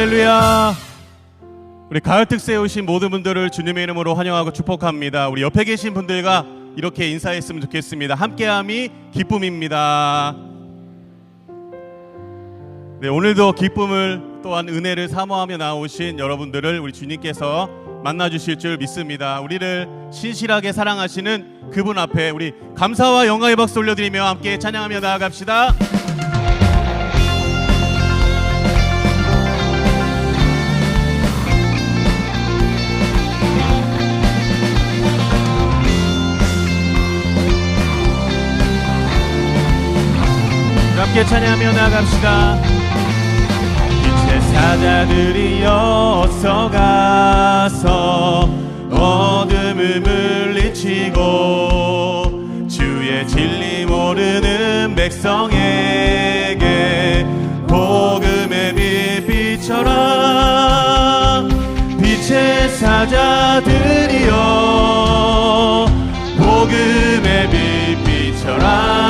할렐루야. 우리 가을 특세에 오신 모든 분들을 주님의 이름으로 환영하고 축복합니다. 우리 옆에 계신 분들과 이렇게 인사했으면 좋겠습니다. 함께함이 기쁨입니다. 네, 오늘도 기쁨을 또한 은혜를 사모하며 나오신 여러분들을 우리 주님께서 만나주실 줄 믿습니다. 우리를 신실하게 사랑하시는 그분 앞에 우리 감사와 영광의 박수 올려드리며 함께 찬양하며 나아갑시다. 함께 찬양하며 나갑시다. 빛의 사자들이여 어서 가서 어둠을 물리치고 주의 진리 모르는 백성에게 복음의 빛 비춰라. 빛의 사자들이여 복음의 빛 비춰라.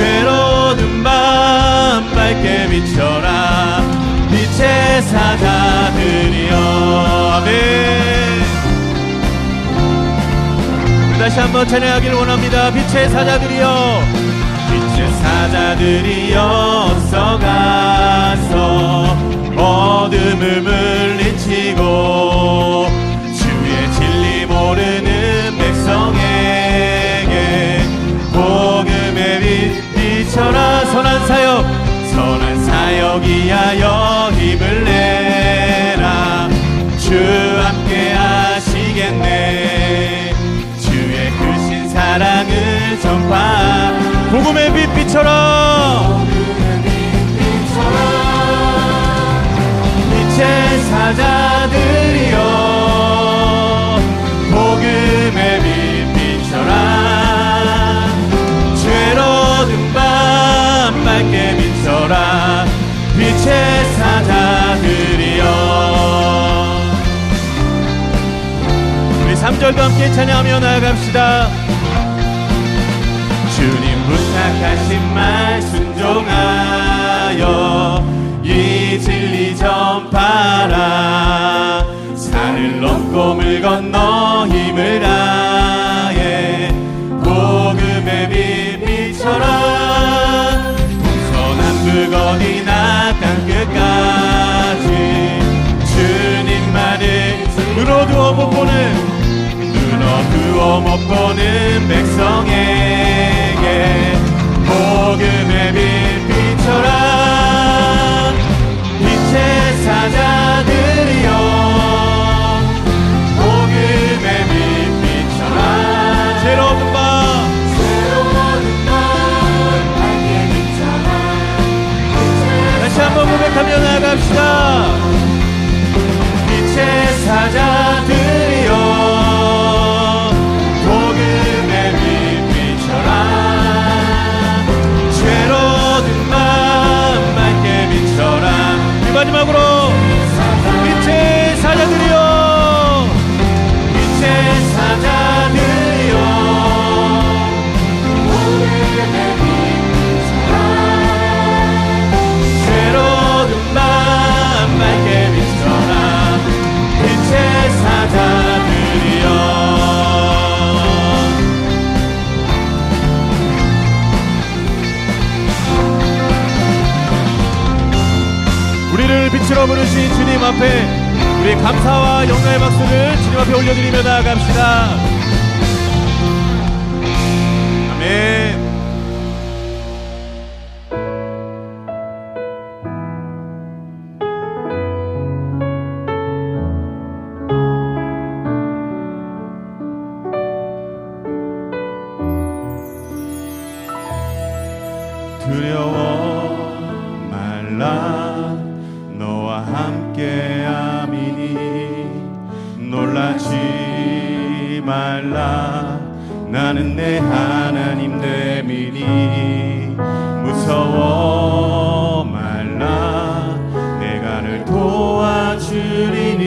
괴로운 밤 밝게 비춰라. 빛의 사자들이여. 아멘. 다시 한번 찬양하기를 원합니다. 빛의 사자들이여. 빛의 사자들이여 어서 가서 어둠을 물리치고 주의 진리 모르는 백성에게 복음의 빛 비춰라. 선한 사역 위하여 힘을 내라. 주 함께 하시겠네. 주의 크신 사랑을 전파. 복음의 빛 비춰라. 빛의 사자들이여 복음의 빛 비춰라. 괴로운 밤 밝게 비춰라. 빛의 사자들이여. 우리 3절도 함께 찬양하며 나아갑시다. 주님 부탁하신 말 순종하여 이 진리 전파라. 산을 넘고 물 건너 힘을 다해 복음의 빛 비춰라. 동서남북 어디나 땅끝까지 주님만을 눈어두어 못 보는 백성에게 복음의 빛 비춰라. 빛의 사자들이여 복음의 빛 비춰라. 새로운 밤 밝게 비춰라. 다시 한번 고백하며 나갑시다. 빛의 사자들이여 복음의 빛 비춰라. 죄로운 밤 밝게 비춰라. 마지막으로 빛의 사자들이여 빛의 사자들이여 복음의 빛 비춰라. 죄로운 밤 밝게 비춰라. 빛의 사자들이여. 우리를 빛으로 부르신 주님 앞에 우리 감사와 영광의 박수를 주님 앞에 올려드리며 나아갑시다. 아멘. 두려워 말라. 너와 함께함이니 놀라지 말라. 나는 내 하나님 됨이니 무서워 말라. 내가 늘 도와주리니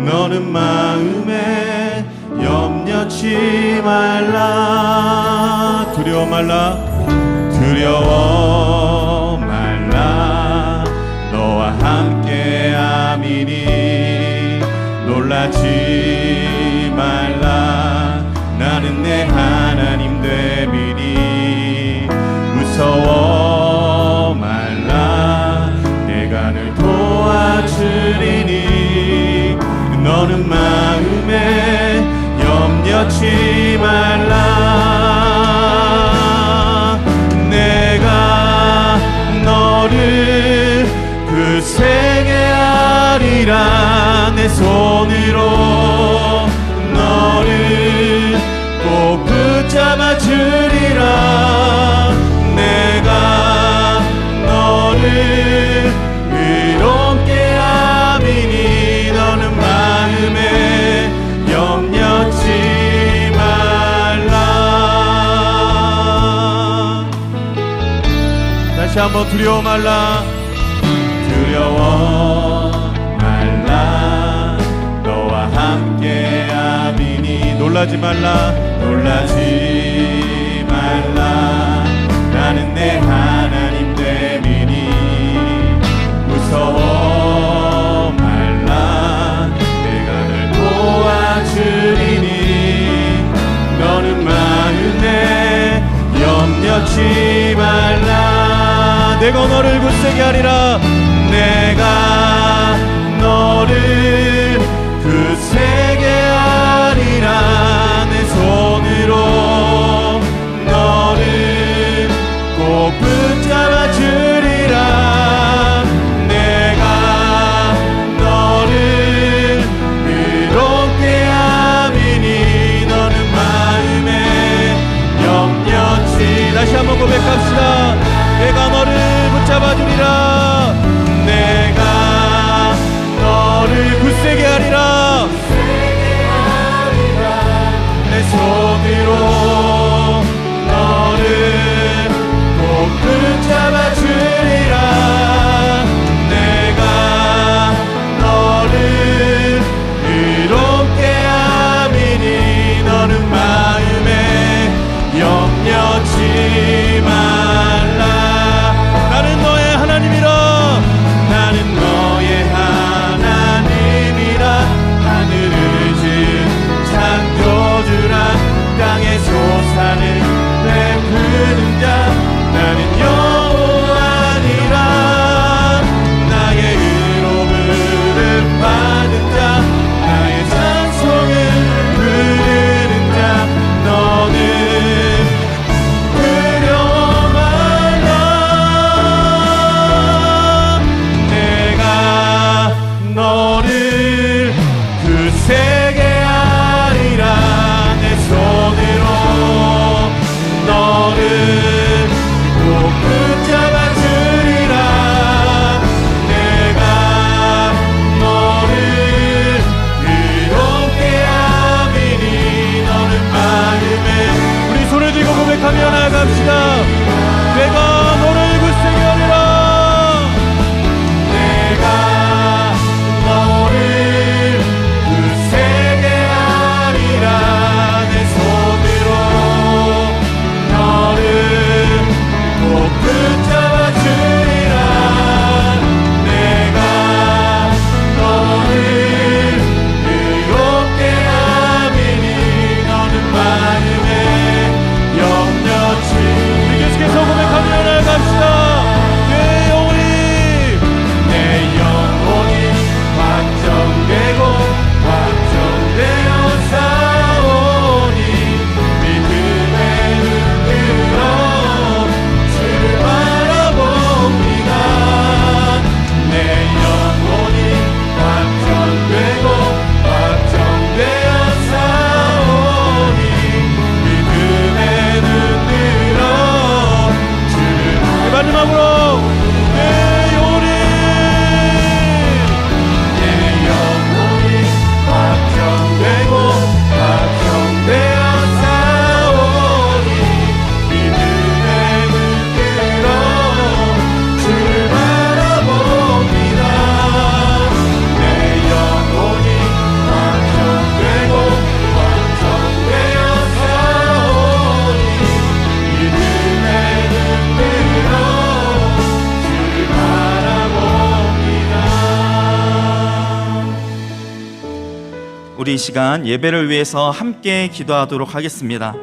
너는 마음에 염려치 말라. 두려워 말라. 두려워 말라. 아니라 내 손으로 너를 꼭 붙잡아 주리라. 내가 너를 의롭게 함이니 너는 마음에 염려치 말라. 다시 한번 두려워 말라. 두려워 말라. 너와 함께 함이니 놀라지 말라. 놀라지 말라. 나는 내 하나님 됨이니 무서워 말라. 내가 널 도와주리니 너는 마음에 염려치 말라. 내가 너를 굳세게 하리라. 내가 너를 굳세게 하리라. 내 손으로 너를 꼭 붙잡아 주리라. 내가 너를 의롭게 함이니 너는 마음에 염려치. 다시 한번 고백합시다. 내가 너를 붙잡아 주리라. 내가 너를 굳세게 하리라. 내 손으로 너를 꼭 붙잡아 주리라. 내가 너를 의롭게 함이니 너는 마음에 염려치 말라. 나는 너의 하나님이라. 나는 너의 하나님이라. 하늘을 지은 창조주라. 땅에서 사는 베푸는 자. 나는 여호와니라. 나의 의로움을 받은 자. 나의 찬송을 부르는 자. 너는 두려워 말라. 내가 너를 굳세게 하리라. 내 손으로 너를 꼭 붙잡아 주리라. 내가 너를 의롭게 함이니 너는 마음에. 우리 손을 들고 고백하며 나아갑시다. 내가 너를 굳세게 하리라. 내가 너를 굳세게 하리라. 내 손으로 너를 꼭 붙잡아 주리라. 내가 너를 의롭게 함이니 너는 마음에 염려치. 우리 계속해서 고백하며 나아갑시다. 내 영혼이 확정되고 확정되어 싸우니 믿음의 눈으로 주를 바라봅니다. 내 영혼이 확정되고 확정되어 싸우니 믿음의 눈으로 주를. 마지막으로 내 영혼이 확정되고 확정되어 싸우니 믿음의 눈으로 주를 바라봅니다. 내 영혼이 확정되고 확정되어 싸우니 믿음의 눈으로 주를 바라봅니다. 우리 이 시간 예배를 위해서 함께 기도하도록 하겠습니다.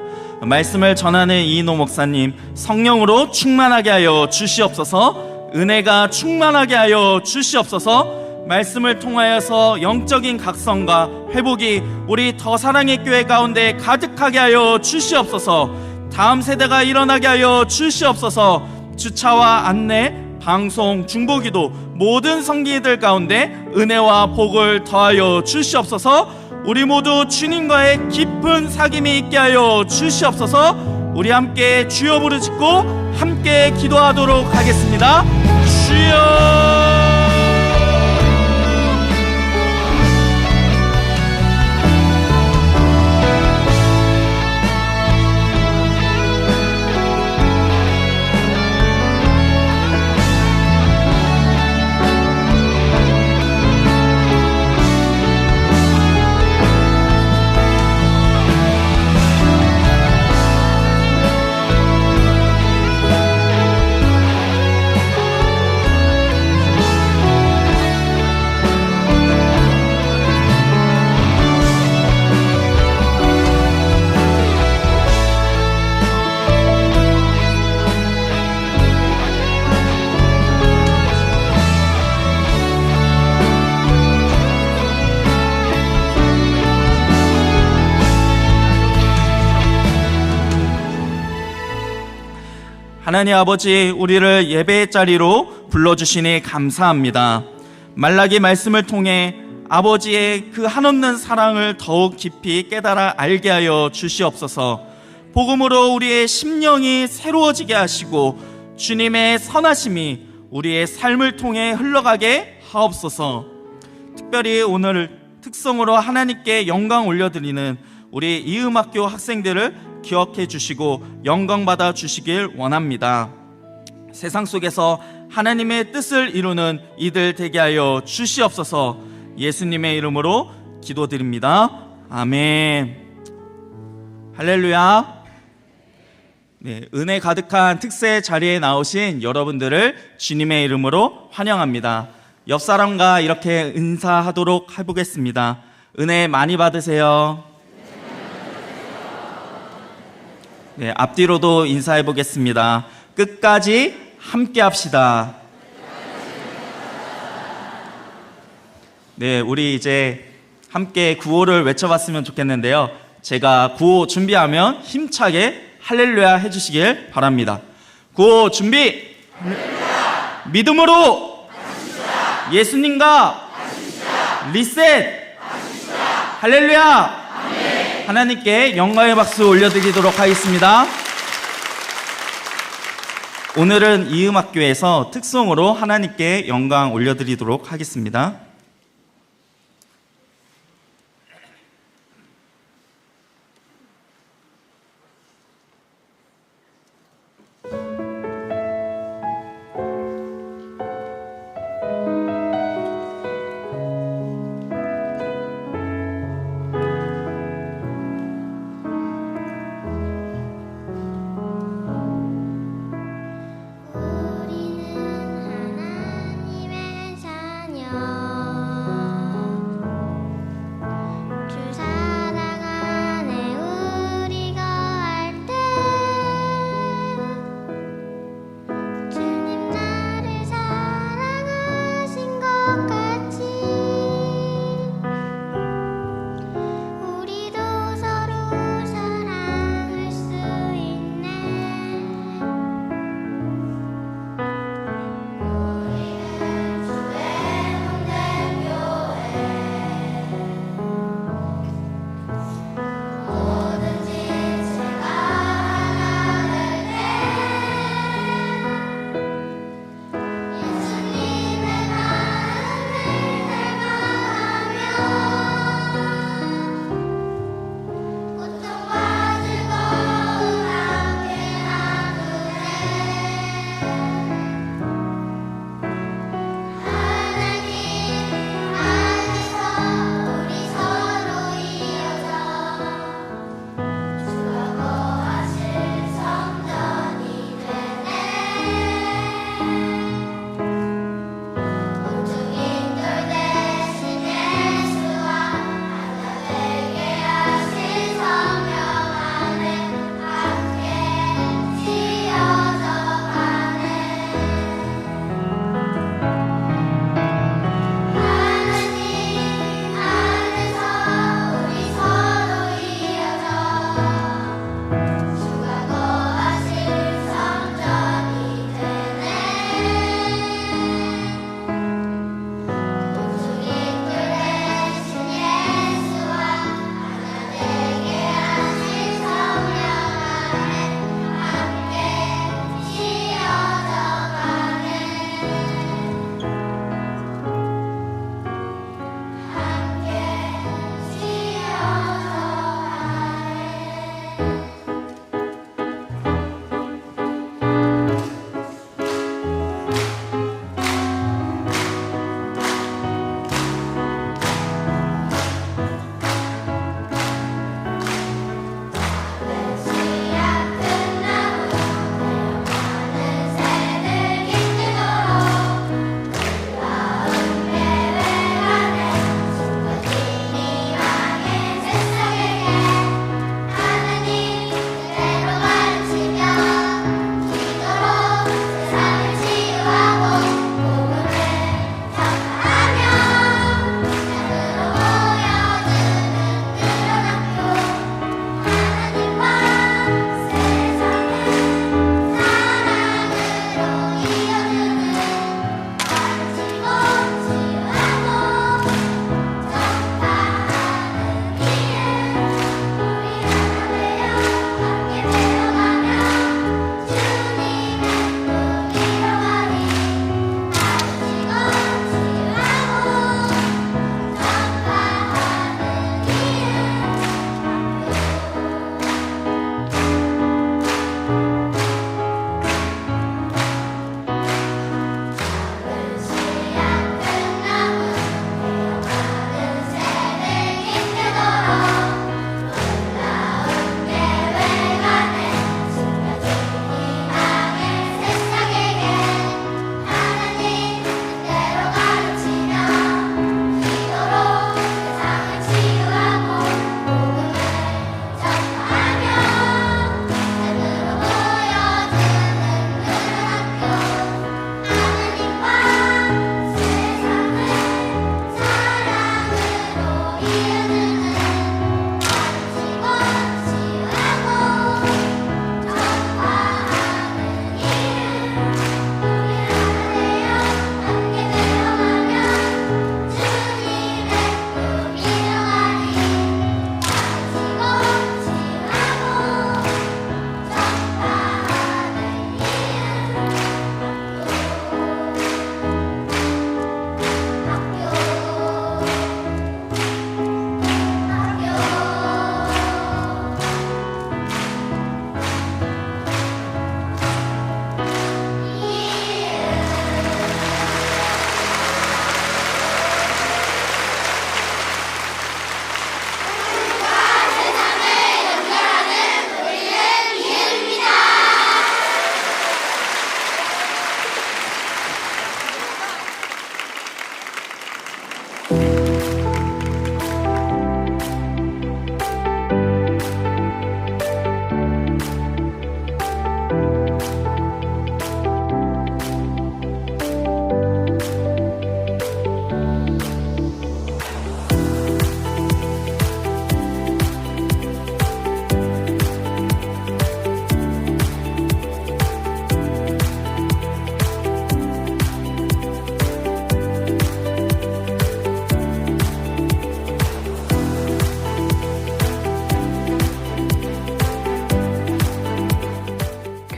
말씀을 전하는 이인호 목사님, 성령으로 충만하게 하여 주시옵소서. 은혜가 충만하게 하여 주시옵소서. 말씀을 통하여서 영적인 각성과 회복이 우리 더 사랑의 교회 가운데 가득하게 하여 주시옵소서. 다음 세대가 일어나게 하여 주시옵소서. 주차와 안내, 방송, 중보기도 모든 성기들 가운데 은혜와 복을 더하여 주시옵소서. 우리 모두 주님과의 깊은 사귐이 있게 하여 주시옵소서. 우리 함께 주여 부르짖고 함께 기도하도록 하겠습니다. 주여. 하나님 아버지, 우리를 예배의 자리로 불러주시니 감사합니다. 말라기 말씀을 통해 아버지의 그 한없는 사랑을 더욱 깊이 깨달아 알게 하여 주시옵소서. 복음으로 우리의 심령이 새로워지게 하시고 주님의 선하심이 우리의 삶을 통해 흘러가게 하옵소서. 특별히 오늘 특성으로 하나님께 영광 올려드리는 우리 이음학교 학생들을 기억해 주시고 영광 받아 주시길 원합니다. 세상 속에서 하나님의 뜻을 이루는 이들 되게 하여 주시옵소서. 예수님의 이름으로 기도드립니다. 아멘. 할렐루야. 네, 은혜 가득한 특세 자리에 나오신 여러분들을 주님의 이름으로 환영합니다. 옆 사람과 이렇게 인사하도록 해보겠습니다. 은혜 많이 받으세요. 네, 앞뒤로도 인사해 보겠습니다. 끝까지 함께 합시다. 네, 우리 이제 함께 구호를 외쳐봤으면 좋겠는데요. 제가 구호 준비하면 힘차게 할렐루야 해주시길 바랍니다. 구호 준비! 할렐루야! 믿음으로! 하십시다. 예수님과! 하십시다. 리셋! 하십시다. 할렐루야! 하나님께 영광의 박수 올려드리도록 하겠습니다. 오늘은 이음학교에서 특송으로 하나님께 영광 올려드리도록 하겠습니다. 우리는 하나님의 자녀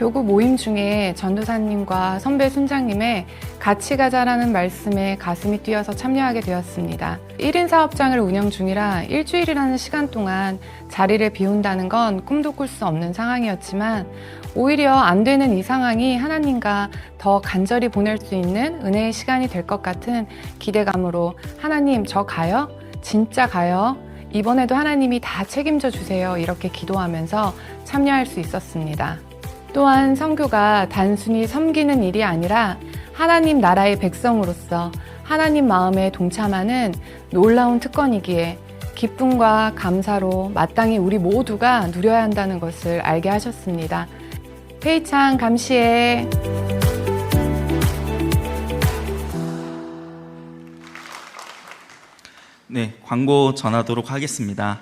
요구 모임 중에 전도사님과 선배 순장님의 같이 가자라는 말씀에 가슴이 뛰어서 참여하게 되었습니다. 1인 사업장을 운영 중이라 일주일이라는 시간 동안 자리를 비운다는 건 꿈도 꿀 수 없는 상황이었지만 오히려 안 되는 이 상황이 하나님과 더 간절히 보낼 수 있는 은혜의 시간이 될 것 같은 기대감으로 하나님 저 가요? 진짜 가요? 이번에도 하나님이 다 책임져 주세요. 이렇게 기도하면서 참여할 수 있었습니다. 또한 선교가 단순히 섬기는 일이 아니라 하나님 나라의 백성으로서 하나님 마음에 동참하는 놀라운 특권이기에 기쁨과 감사로 마땅히 우리 모두가 누려야 한다는 것을 알게 하셨습니다. 페이창 감시해. 네, 광고 전하도록 하겠습니다.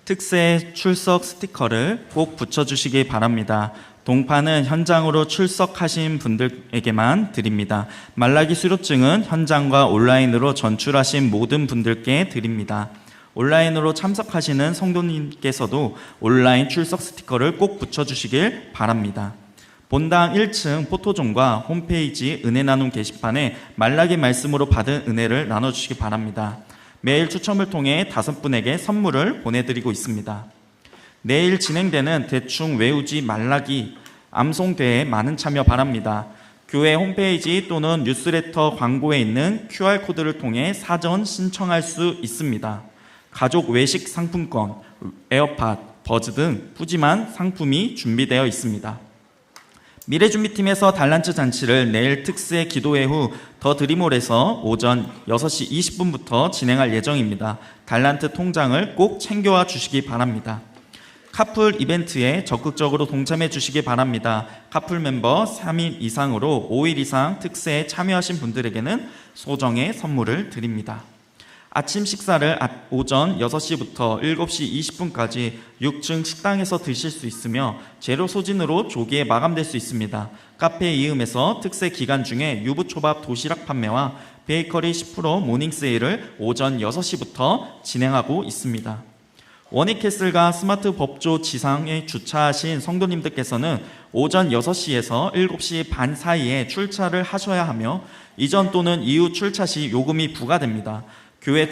특세 출석 스티커를 꼭 붙여주시기 바랍니다. 동파는 현장으로 출석하신 분들에게만 드립니다. 말라기 수료증은 현장과 온라인으로 전출하신 모든 분들께 드립니다. 온라인으로 참석하시는 성도님께서도 온라인 출석 스티커를 꼭 붙여주시길 바랍니다. 본당 1층 포토존과 홈페이지 은혜 나눔 게시판에 말라기 말씀으로 받은 은혜를 나눠주시기 바랍니다. 매일 추첨을 통해 5분에게 선물을 보내드리고 있습니다. 내일 진행되는 대충 외우지 말라기 암송대회에 많은 참여 바랍니다. 교회 홈페이지 또는 뉴스레터 광고에 있는 QR코드를 통해 사전 신청할 수 있습니다. 가족 외식 상품권, 에어팟, 버즈 등 푸짐한 상품이 준비되어 있습니다. 미래준비팀에서 달란트 잔치를 내일 특세 기도회 후 더 드림홀에서 오전 6시 20분부터 진행할 예정입니다. 달란트 통장을 꼭 챙겨와 주시기 바랍니다. 카풀 이벤트에 적극적으로 동참해 주시기 바랍니다. 카풀 멤버 3인 이상으로 5일 이상 특세에 참여하신 분들에게는 소정의 선물을 드립니다. 아침 식사를 오전 6시부터 7시 20분까지 6층 식당에서 드실 수 있으며 재료 소진으로 조기에 마감될 수 있습니다. 카페 이음에서 특세 기간 중에 유부초밥 도시락 판매와 베이커리 10% 모닝 세일을 오전 6시부터 진행하고 있습니다. 원익캐슬과 스마트 법조 지상에 주차하신 성도님들께서는 오전 6시에서 7시 반 사이에 출차를 하셔야 하며 이전 또는 이후 출차 시 요금이 부과됩니다. 교회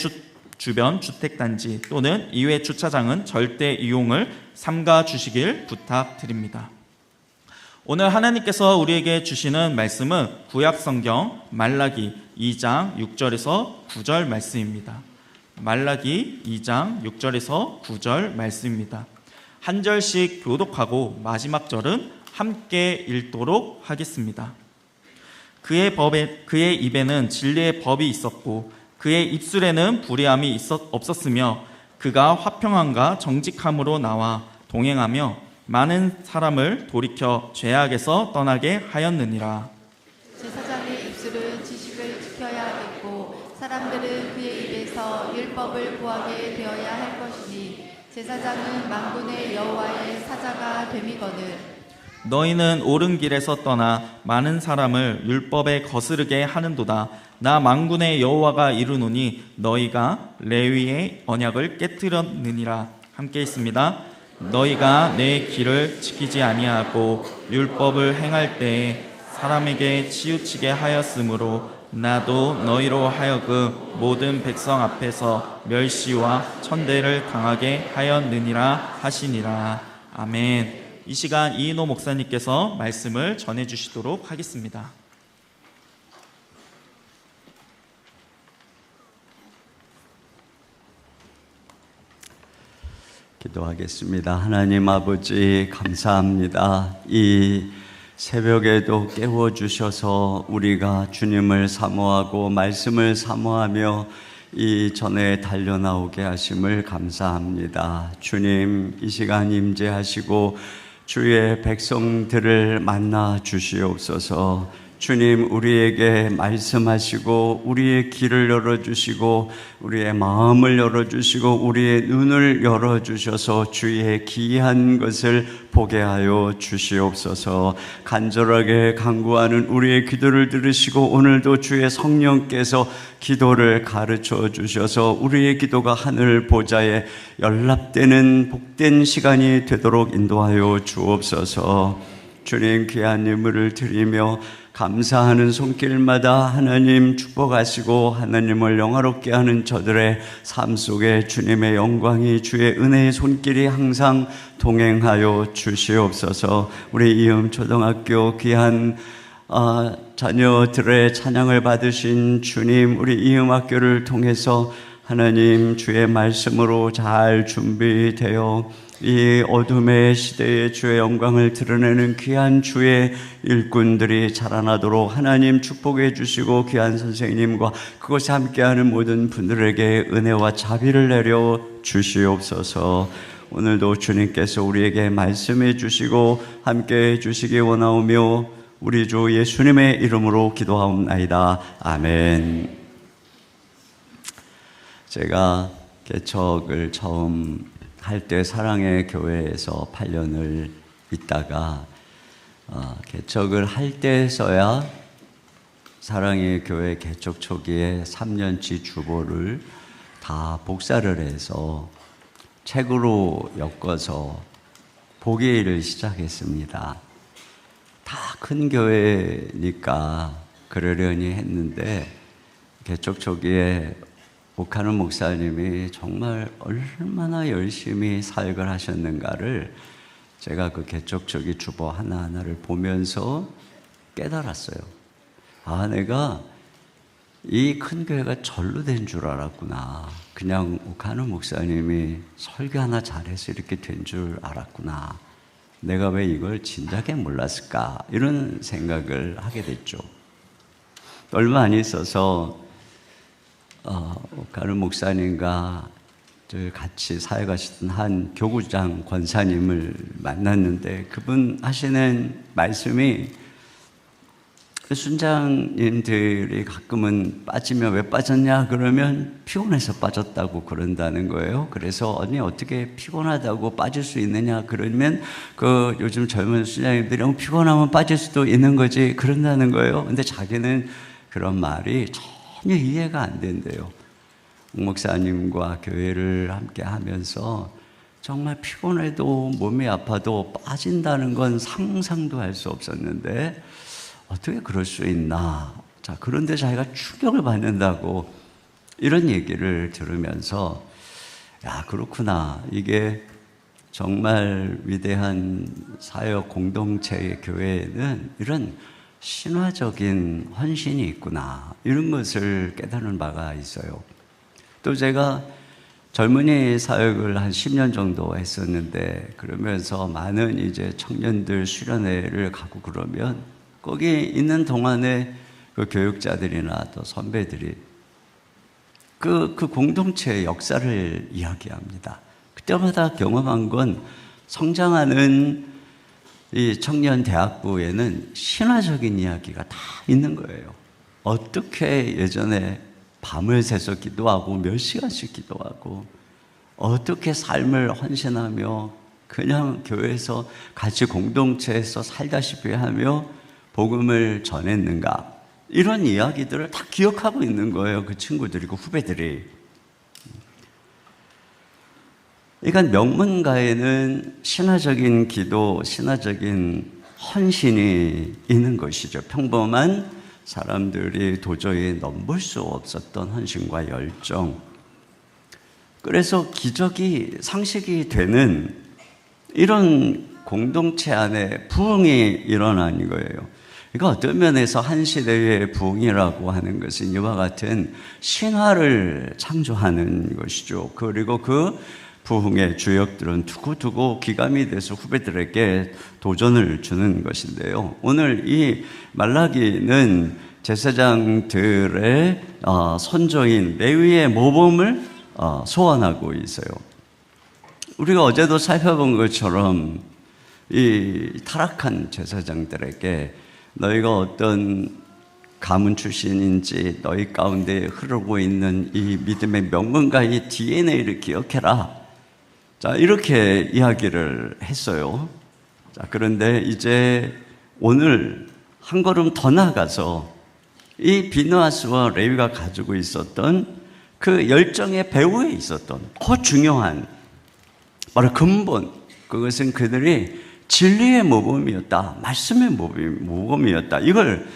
주변 주택단지 또는 이외 주차장은 절대 이용을 삼가 주시길 부탁드립니다. 오늘 하나님께서 우리에게 주시는 말씀은 구약성경 말라기 2장 6절에서 9절 말씀입니다. 말라기 2장 6절에서 9절 말씀입니다. 한 절씩 교독하고 마지막 절은 함께 읽도록 하겠습니다. 그의 입에는 진리의 법이 있었고 그의 입술에는 불의함이 없었으며 그가 화평함과 정직함으로 나와 동행하며 많은 사람을 돌이켜 죄악에서 떠나게 하였느니라. 제사장의 입술은 지식을 지켜야 하겠고 사람들은 그의 입에서 율법을 구하게 되어야 할 것이니 제사장은 만군의 여호와의 사자가 됨이거늘. 너희는 옳은 길에서 떠나 많은 사람을 율법에 거스르게 하는도다. 나 만군의 여호와가 이르노니 너희가 레위의 언약을 깨뜨렸느니라. 함께 있습니다. 너희가 내 길을 지키지 아니하고 율법을 행할 때에 사람에게 치우치게 하였으므로 나도 너희로 하여금 모든 백성 앞에서 멸시와 천대를 당하게 하였느니라 하시니라. 아멘. 이 시간 이인호 목사님께서 말씀을 전해주시도록 하겠습니다. 기도하겠습니다. 하나님 아버지 감사합니다. 이 새벽에도 깨워주셔서 우리가 주님을 사모하고 말씀을 사모하며 이 전에 달려나오게 하심을 감사합니다. 주님 이 시간 임재하시고 주의 백성들을 만나 주시옵소서. 주님 우리에게 말씀하시고 우리의 길을 열어주시고 우리의 마음을 열어주시고 우리의 눈을 열어주셔서 주의 기이한 것을 보게 하여 주시옵소서. 간절하게 간구하는 우리의 기도를 들으시고 오늘도 주의 성령께서 기도를 가르쳐 주셔서 우리의 기도가 하늘 보좌에 연락되는 복된 시간이 되도록 인도하여 주옵소서. 주님 귀한 예물을 드리며 감사하는 손길마다 하나님 축복하시고 하나님을 영화롭게 하는 저들의 삶 속에 주님의 영광이, 주의 은혜의 손길이 항상 동행하여 주시옵소서. 우리 이음 초등학교 귀한 자녀들의 찬양을 받으신 주님, 우리 이음학교를 통해서 하나님 주의 말씀으로 잘 준비되어 이 어둠의 시대에 주의 영광을 드러내는 귀한 주의 일꾼들이 자라나도록 하나님 축복해 주시고, 귀한 선생님과 그것에 함께하는 모든 분들에게 은혜와 자비를 내려 주시옵소서. 오늘도 주님께서 우리에게 말씀해 주시고 함께해 주시기 원하오며 우리 주 예수님의 이름으로 기도하옵나이다. 아멘. 제가 개척을 처음 할 때 사랑의 교회에서 8년을 있다가 개척을 할 때서야 사랑의 교회 개척 초기에 3년치 주보를 다 복사를 해서 책으로 엮어서 보기를 시작했습니다. 다 큰 교회니까 그러려니 했는데 개척 초기에 옥하는 목사님이 정말 얼마나 열심히 사역을 하셨는가를 제가 그 개척 초기 주보 하나하나를 보면서 깨달았어요. 아, 내가 이 큰 교회가 절로 된 줄 알았구나. 그냥 옥하는 목사님이 설교 하나 잘해서 이렇게 된 줄 알았구나. 내가 왜 이걸 진작에 몰랐을까? 이런 생각을 하게 됐죠. 얼마 안 있어서 옥하는 목사님과 같이 사역하시던 한 교구장 권사님을 만났는데 그분 하시는 말씀이, 순장님들이 가끔은 빠지면 왜 빠졌냐 그러면 피곤해서 빠졌다고 그런다는 거예요. 그래서 언니 어떻게 피곤하다고 빠질 수 있느냐 그러면 요즘 젊은 순장님들이 피곤하면 빠질 수도 있는 거지 그런다는 거예요. 근데 자기는 그런 말이 전혀 이해가 안 된대요. 목사님과 교회를 함께 하면서 정말 피곤해도 몸이 아파도 빠진다는 건 상상도 할 수 없었는데 어떻게 그럴 수 있나. 자, 그런데 자기가 충격을 받는다고 이런 얘기를 들으면서 야, 그렇구나. 이게 정말 위대한 사역 공동체의 교회에는 이런 신화적인 헌신이 있구나. 이런 것을 깨달은 바가 있어요. 또 제가 젊은이 사역을 한 10년 정도 했었는데 그러면서 많은 이제 청년들 수련회를 가고 그러면 거기 있는 동안에 그 교육자들이나 또 선배들이 그 공동체의 역사를 이야기합니다. 그때마다 경험한 건 성장하는 이 청년 대학부에는 신화적인 이야기가 다 있는 거예요. 어떻게 예전에 밤을 새서 기도하고 몇 시간씩 기도하고 어떻게 삶을 헌신하며 그냥 교회에서 같이 공동체에서 살다시피 하며 복음을 전했는가, 이런 이야기들을 다 기억하고 있는 거예요. 그 친구들이, 그 후배들이. 그러니까 명문가에는 신화적인 기도, 신화적인 헌신이 있는 것이죠. 평범한 사람들이 도저히 넘볼 수 없었던 헌신과 열정. 그래서 기적이 상식이 되는 이런 공동체 안에 부흥이 일어나는 거예요. 그러니까 어떤 면에서 한 시대의 부흥이라고 하는 것은 이와 같은 신화를 창조하는 것이죠. 그리고 그 부흥의 주역들은 두고두고 기감이 돼서 후배들에게 도전을 주는 것인데요. 오늘 이 말라기는 제사장들의 선조인 레위의 모범을 소환하고 있어요. 우리가 어제도 살펴본 것처럼 이 타락한 제사장들에게 너희가 어떤 가문 출신인지 너희 가운데 흐르고 있는 이 믿음의 명분과의 DNA를 기억해라. 자, 이렇게 이야기를 했어요. 자, 그런데 이제 오늘 한 걸음 더 나아가서 이 비느하스와 레위가 가지고 있었던 그 열정의 배후에 있었던 더 중요한 바로 근본, 그것은 그들이 진리의 모범이었다. 말씀의 모범이었다. 이걸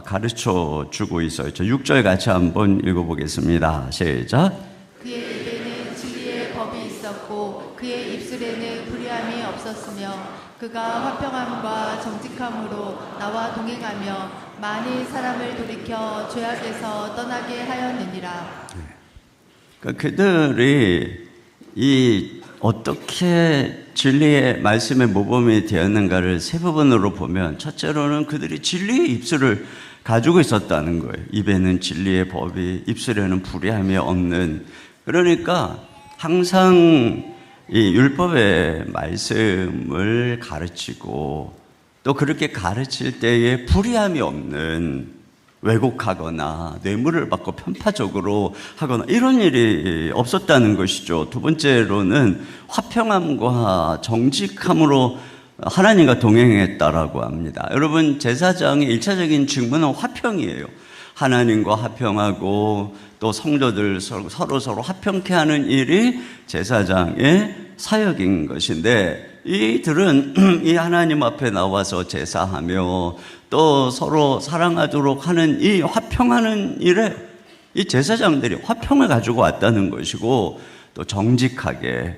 가르쳐 주고 있어요. 저 6절 같이 한번 읽어보겠습니다. 시작. 그의 입에는 진리의 법이 있었고 그의 입술에는 불의함이 없었으며 그가 화평함과 정직함으로 나와 동행하며 많은 사람을 돌이켜 죄악에서 떠나게 하였느니라. 그러니까 그들이 이 어떻게 진리의 말씀의 모범이 되었는가를 세 부분으로 보면, 첫째로는 그들이 진리의 입술을 가지고 있었다는 거예요. 입에는 진리의 법이, 입술에는 불의함이 없는. 그러니까 항상 이 율법의 말씀을 가르치고 또 그렇게 가르칠 때에 불의함이 없는, 왜곡하거나 뇌물을 받고 편파적으로 하거나 이런 일이 없었다는 것이죠. 두 번째로는 화평함과 정직함으로 하나님과 동행했다라고 합니다. 여러분, 제사장의 1차적인 직무는 화평이에요. 하나님과 화평하고 또 성도들 서로 화평케 하는 일이 제사장의 사역인 것인데, 이들은 이 하나님 앞에 나와서 제사하며 또 서로 사랑하도록 하는 이 화평하는 일에 이 제사장들이 화평을 가지고 왔다는 것이고, 또 정직하게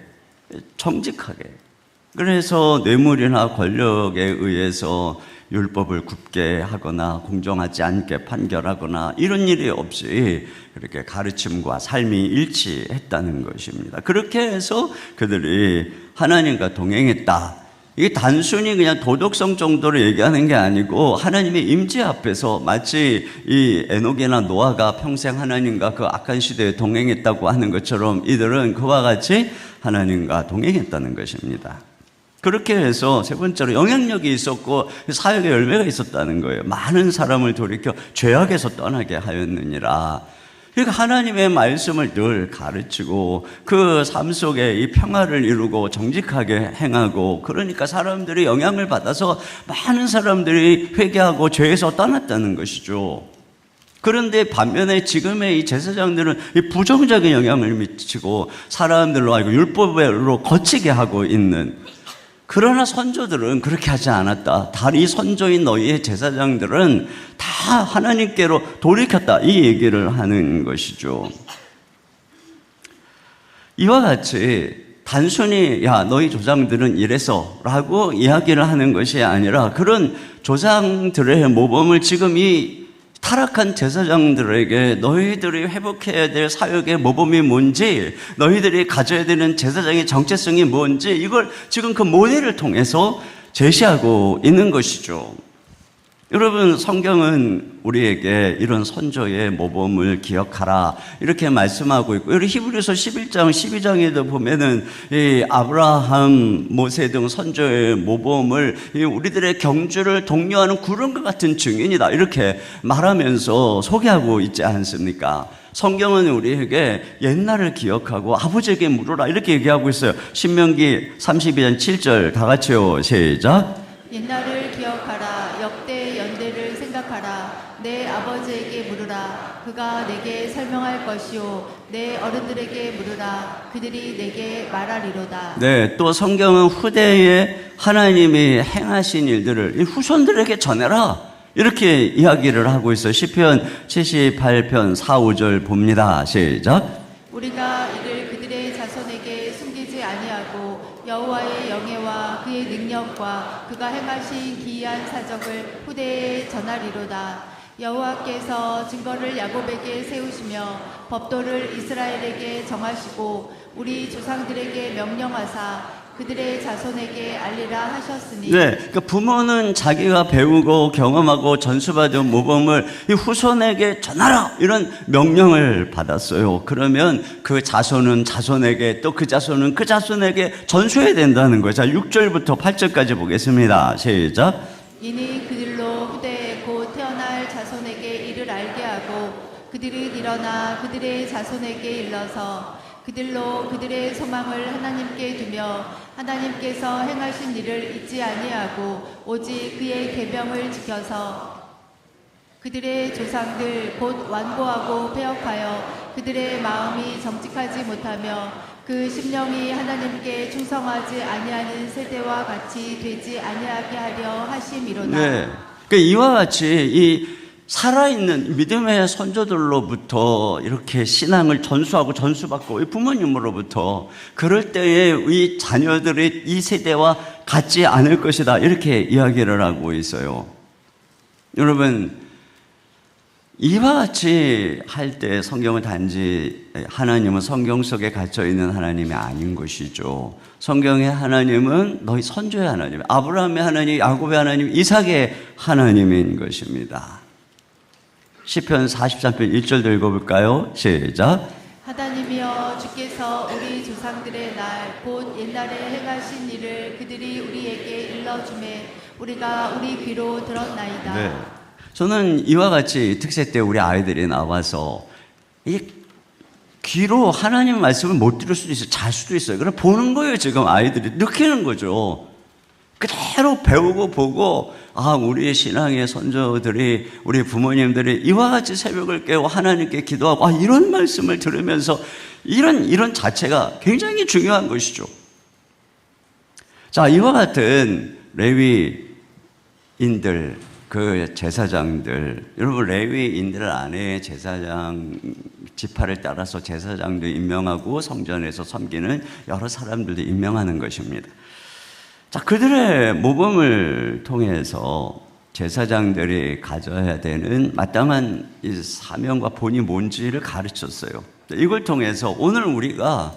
그래서 뇌물이나 권력에 의해서 율법을 굽게 하거나 공정하지 않게 판결하거나 이런 일이 없이 그렇게 가르침과 삶이 일치했다는 것입니다. 그렇게 해서 그들이 하나님과 동행했다. 이게 단순히 그냥 도덕성 정도로 얘기하는 게 아니고, 하나님의 임재 앞에서 마치 이 에녹이나 노아가 평생 하나님과 그 악한 시대에 동행했다고 하는 것처럼 이들은 그와 같이 하나님과 동행했다는 것입니다. 그렇게 해서 세 번째로 영향력이 있었고 사역의 열매가 있었다는 거예요. 많은 사람을 돌이켜 죄악에서 떠나게 하였느니라. 그러니까 하나님의 말씀을 늘 가르치고 그 삶 속에 이 평화를 이루고 정직하게 행하고, 그러니까 사람들이 영향을 받아서 많은 사람들이 회개하고 죄에서 떠났다는 것이죠. 그런데 반면에 지금의 이 제사장들은 이 부정적인 영향을 미치고 사람들로 하여금 율법으로 거치게 하고 있는, 그러나 선조들은 그렇게 하지 않았다. 이 선조인 너희의 제사장들은 다 하나님께로 돌이켰다. 이 얘기를 하는 것이죠. 이와 같이 단순히 야 너희 조상들은 이래서 라고 이야기를 하는 것이 아니라, 그런 조상들의 모범을 지금 이 타락한 제사장들에게 너희들이 회복해야 될 사역의 모범이 뭔지, 너희들이 가져야 되는 제사장의 정체성이 뭔지, 이걸 지금 그 모델을 통해서 제시하고 있는 것이죠. 여러분, 성경은 우리에게 이런 선조의 모범을 기억하라 이렇게 말씀하고 있고, 여기 히브리서 11장 12장에도 보면은 이 아브라함, 모세 등 선조의 모범을 우리들의 경주를 독려하는 구름과 같은 증인이다 이렇게 말하면서 소개하고 있지 않습니까? 성경은 우리에게 옛날을 기억하고 아버지에게 물으라 이렇게 얘기하고 있어요. 신명기 32장 7절 다 같이요. 시작. 옛날을 기억하라. 역대 연대를 생각하라. 내 아버지에게 물으라. 그가 내게 설명할 것이요. 내 어른들에게 물으라. 그들이 내게 말하리로다. 네, 또 성경은 후대에 하나님이 행하신 일들을 이 후손들에게 전해라 이렇게 이야기를 하고 있어요. 시편 78편 4, 5절 봅니다. 시작. 우리가 이를 그들의 자손에게 숨기지 아니하고 여호와의 영예와 그의 능력과 그가 행하신 기이한 사적을 후대에 전하리로다. 여호와께서 증거를 야곱에게 세우시며 법도를 이스라엘에게 정하시고 우리 조상들에게 명령하사 그들의 자손에게 알리라 하셨으니. 네, 그러니까 부모는 자기가 배우고 경험하고 전수받은 모범을 이 후손에게 전하라 이런 명령을 받았어요. 그러면 그 자손은 자손에게, 또 그 자손은 그 자손에게 전수해야 된다는 거예요. 자, 6절부터 8절까지 보겠습니다. 시작. 이는 그들로 후대에 곧 태어날 자손에게 이를 알게 하고 그들은 일어나 그들의 자손에게 일러서 그들로 그들의 소망을 하나님께 두며 하나님께서 행하신 일을 잊지 아니하고 오직 그의 계명을 지켜서 그들의 조상들 곧 완고하고 패역하여 그들의 마음이 정직하지 못하며 그 심령이 하나님께 충성하지 아니하는 세대와 같이 되지 아니하게 하려 하심이로다. 네. 그 이와 같이 이 살아있는 믿음의 선조들로부터 이렇게 신앙을 전수하고 전수받고 이 부모님으로부터 그럴 때에 이 자녀들이 이 세대와 같지 않을 것이다 이렇게 이야기를 하고 있어요. 여러분 이와 같이 할 때 성경은 단지 하나님은 성경 속에 갇혀 있는 하나님이 아닌 것이죠. 성경의 하나님은 너희 선조의 하나님, 아브라함의 하나님, 야곱의 하나님, 이삭의 하나님인 것입니다. 시편 43편 1절 읽어볼까요? 시작. 하나님이여 주께서 우리 조상들의 날 곧 옛날에 행하신 일을 그들이 우리에게 일러주매 우리가 우리 귀로 들었나이다. 네. 저는 이와 같이 특세 때 우리 아이들이 나와서 이 귀로 하나님 말씀을 못 들을 수도 있어요. 잘 수도 있어요. 그럼 보는 거예요. 지금 아이들이 느끼는 거죠. 그대로 배우고 보고 우리의 신앙의 선조들이 우리 부모님들이 이와 같이 새벽을 깨워 하나님께 기도하고 이런 말씀을 들으면서 이런 자체가 굉장히 중요한 것이죠. 자, 이와 같은 레위인들 그 제사장들, 여러분 레위인들 안에 제사장 지파를 따라서 제사장도 임명하고 성전에서 섬기는 여러 사람들도 임명하는 것입니다. 자, 그들의 모범을 통해서 제사장들이 가져야 되는 마땅한 이 사명과 본이 뭔지를 가르쳤어요. 이걸 통해서 오늘 우리가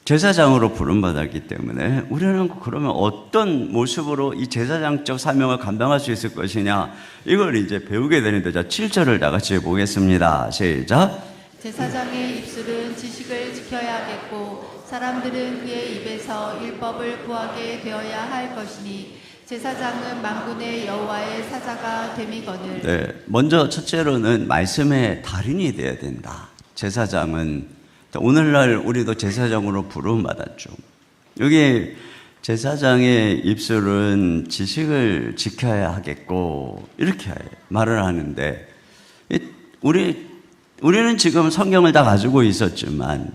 제사장으로 부름받았기 때문에 우리는 그러면 어떤 모습으로 이 제사장적 사명을 감당할 수 있을 것이냐, 이걸 이제 배우게 되는데, 자 7절을 다 같이 보겠습니다. 시작. 제사장의 입술은 지식을 지켜야 하겠고 사람들은 그의 입에서 율법을 구하게 되어야 할 것이니 제사장은 만군의 여호와의 사자가 됨이거늘. 네, 먼저 첫째로는 말씀의 달인이 되어야 된다. 제사장은 오늘날 우리도 제사장으로 부름받았죠. 여기 제사장의 입술은 지식을 지켜야 하겠고 이렇게 말을 하는데, 우리는 지금 성경을 다 가지고 있었지만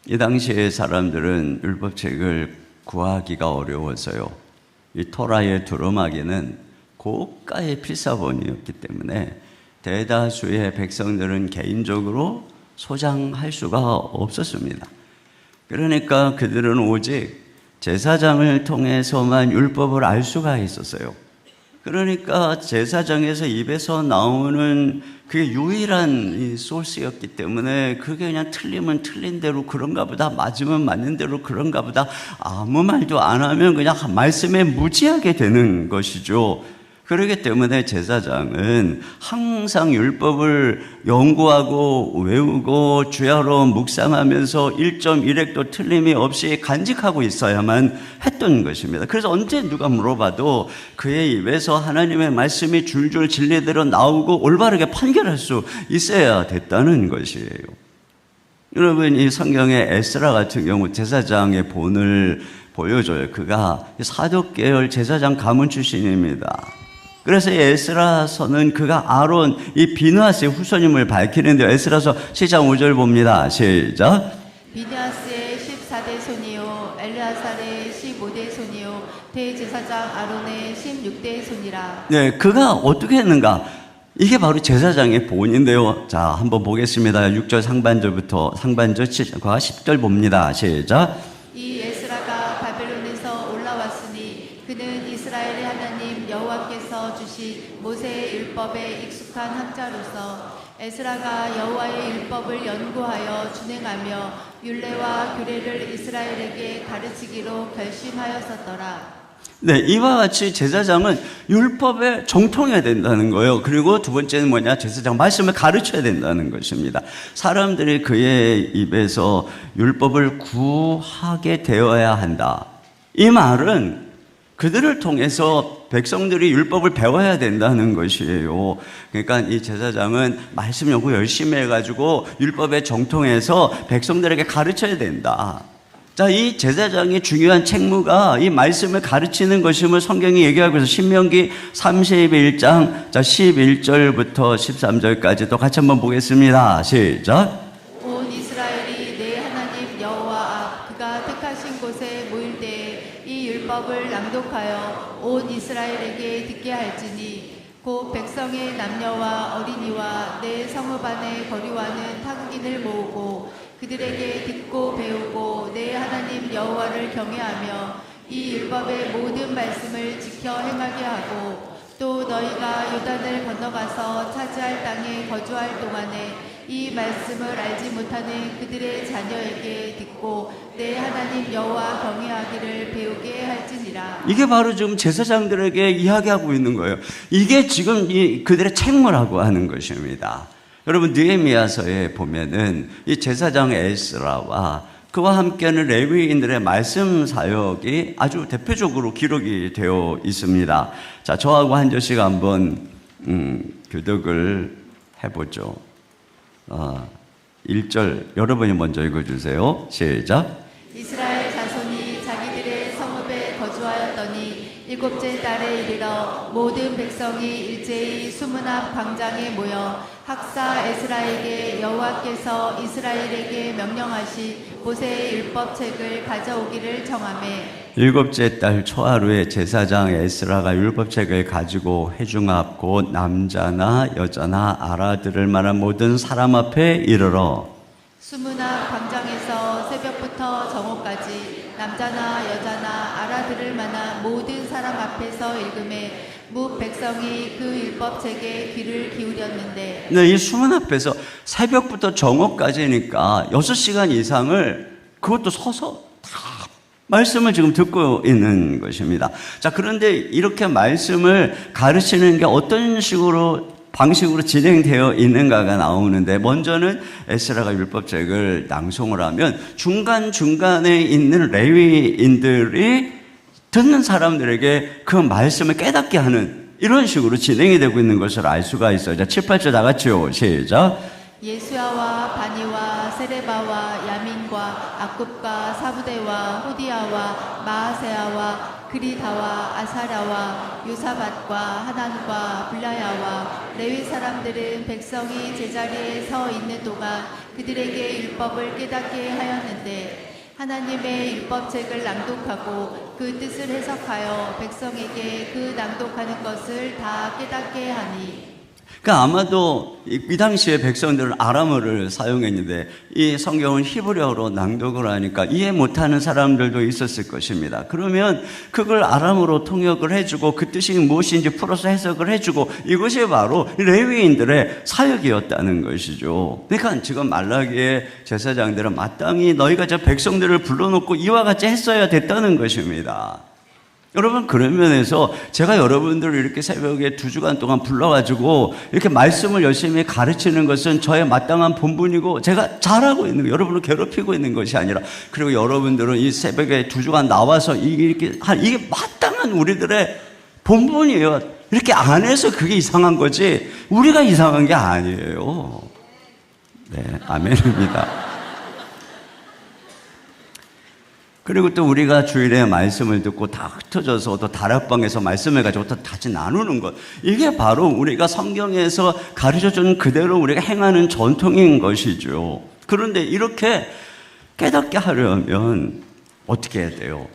이 당시의 사람들은 율법책을 구하기가 어려워서요, 이 토라의 두루마기는 고가의 필사본이었기 때문에 대다수의 백성들은 개인적으로 소장할 수가 없었습니다. 그러니까 그들은 오직 제사장을 통해서만 율법을 알 수가 있었어요. 그러니까 제사장에서 입에서 나오는 그게 유일한 이 소스였기 때문에 그게 그냥 틀리면 틀린 대로 그런가 보다, 맞으면 맞는 대로 그런가 보다, 아무 말도 안 하면 그냥 말씀에 무지하게 되는 것이죠. 그렇기 때문에 제사장은 항상 율법을 연구하고 외우고 주야로 묵상하면서 1.1획도 틀림이 없이 간직하고 있어야만 했던 것입니다. 그래서 언제 누가 물어봐도 그의 입에서 하나님의 말씀이 줄줄 진리대로 나오고 올바르게 판결할 수 있어야 됐다는 것이에요. 여러분, 이 성경의 에스라 같은 경우 제사장의 본을 보여줘요. 그가 사독계열 제사장 가문 출신입니다. 그래서 에스라서는 그가 아론 이 비느하스의 후손임을 밝히는데, 에스라서 7장 5절 봅니다. 시작. 비느하스의 14대 손이요 엘르아살의 15대 손이요 대제사장 아론의 16대 손이라. 네, 그가 어떻게 했는가? 이게 바로 제사장의 본인데요. 자, 한번 보겠습니다. 6절 상반절부터 상반절 7절과 10절 봅니다. 시작. 이 에스라가 바벨론에서 올라왔으니 그는 이스라엘의 하나님 여호와께서 주신 모세의 율법에 익숙한 학자로서 에스라가 여호와의 율법을 연구하여 준행하며 율례와 규례를 이스라엘에게 가르치기로 결심하였었더라. 네, 이와 같이 제사장은 율법에 정통해야 된다는 거예요. 그리고 두 번째는 뭐냐? 제사장 말씀을 가르쳐야 된다는 것입니다. 사람들이 그의 입에서 율법을 구하게 되어야 한다. 이 말은 그들을 통해서 백성들이 율법을 배워야 된다는 것이에요. 그러니까 이 제사장은 말씀 연구 열심히 해가지고 율법에 정통해서 백성들에게 가르쳐야 된다. 자, 이 제사장의 중요한 책무가 이 말씀을 가르치는 것임을 성경이 얘기하고 있어서 신명기 31장 11절부터 13절까지 또 같이 한번 보겠습니다. 시작. 온 이스라엘이 내 낭독하여 온 이스라엘에게 듣게 할지니 곧 백성의 남녀와 어린이와 내 성읍 안에 거류하는 타국인을 모으고 그들에게 듣고 배우고 내 하나님 여호와를 경외하며 이 율법의 모든 말씀을 지켜 행하게 하고 또 너희가 요단을 건너가서 차지할 땅에 거주할 동안에 이 말씀을 알지 못하는 그들의 자녀에게 듣고 내 하나님 여호와 경외하기를 배우게 할지니라. 이게 바로 지금 제사장들에게 이야기하고 있는 거예요. 이게 지금 그들의 책무라고 하는 것입니다. 여러분 느헤미야서에 보면은 이 제사장 에스라와 그와 함께하는 레위인들의 말씀 사역이 아주 대표적으로 기록이 되어 있습니다. 자, 저하고 한 절씩 한번 교독을 해보죠. 1절 여러분이 먼저 읽어주세요. 시작. 이스라엘 자손이 자기들의 성읍에 거주하였더니 일곱째 달에 이르러 모든 백성이 일제히 수문 앞 광장에 모여 학사 에스라에게 여호와께서 이스라엘에게 명령하신 모세의 율법책을 가져오기를 청하매 일곱째 달 초하루에 제사장 에스라가 율법책을 가지고 회중 앞 곧 남자나 여자나 알아들을 만한 모든 사람 앞에 이르러 수문 앞 광장에서 새벽부터 정오까지 남자나 여자나 알아들을 만한 모든 사람 앞에서 읽음에 무 백성이 그 율법책에 귀를 기울였는데 네, 이 수문 앞에서 새벽부터 정오까지니까 6시간 이상을 그것도 서서 다 말씀을 지금 듣고 있는 것입니다. 자, 그런데 이렇게 말씀을 가르치는 게 어떤 방식으로 진행되어 있는가가 나오는데 먼저는 에스라가 율법책을 낭송을 하면 중간중간에 있는 레위인들이 듣는 사람들에게 그 말씀을 깨닫게 하는 이런 식으로 진행이 되고 있는 것을 알 수가 있어요. 자, 7, 8절 다 같이요. 시작. 예수야와 바니와 세레바와 야민과 악굽과 사부대와 호디야와 마아세야와 그리다와 아사랴와 요사밧과 하난과 블라야와 레위 사람들은 백성이 제자리에 서 있는 동안 그들에게 율법을 깨닫게 하였는데 하나님의 율법책을 낭독하고 그 뜻을 해석하여 백성에게 그 낭독하는 것을 다 깨닫게 하니 그러니까 아마도 이 당시에 백성들은 아람어를 사용했는데 이 성경은 히브리어로 낭독을 하니까 이해 못하는 사람들도 있었을 것입니다. 그러면 그걸 아람어로 통역을 해주고 그 뜻이 무엇인지 풀어서 해석을 해주고 이것이 바로 레위인들의 사역이었다는 것이죠. 그러니까 지금 말라기의 제사장들은 마땅히 너희가 저 백성들을 불러놓고 이와 같이 했어야 됐다는 것입니다. 여러분 그런 면에서 제가 여러분들을 이렇게 새벽에 2주간 동안 불러가지고 이렇게 말씀을 열심히 가르치는 것은 저의 마땅한 본분이고 제가 잘하고 있는 거, 여러분을 괴롭히고 있는 것이 아니라 그리고 여러분들은 이 새벽에 2주간 나와서 이게 마땅한 우리들의 본분이에요. 이렇게 안 해서 그게 이상한 거지 우리가 이상한 게 아니에요. 네, 아멘입니다. 그리고 또 우리가 주일에 말씀을 듣고 다 흩어져서 또 다락방에서 말씀을 가지고 또 같이 나누는 것 이게 바로 우리가 성경에서 가르쳐준 그대로 우리가 행하는 전통인 것이죠. 그런데 이렇게 깨닫게 하려면 어떻게 해야 돼요?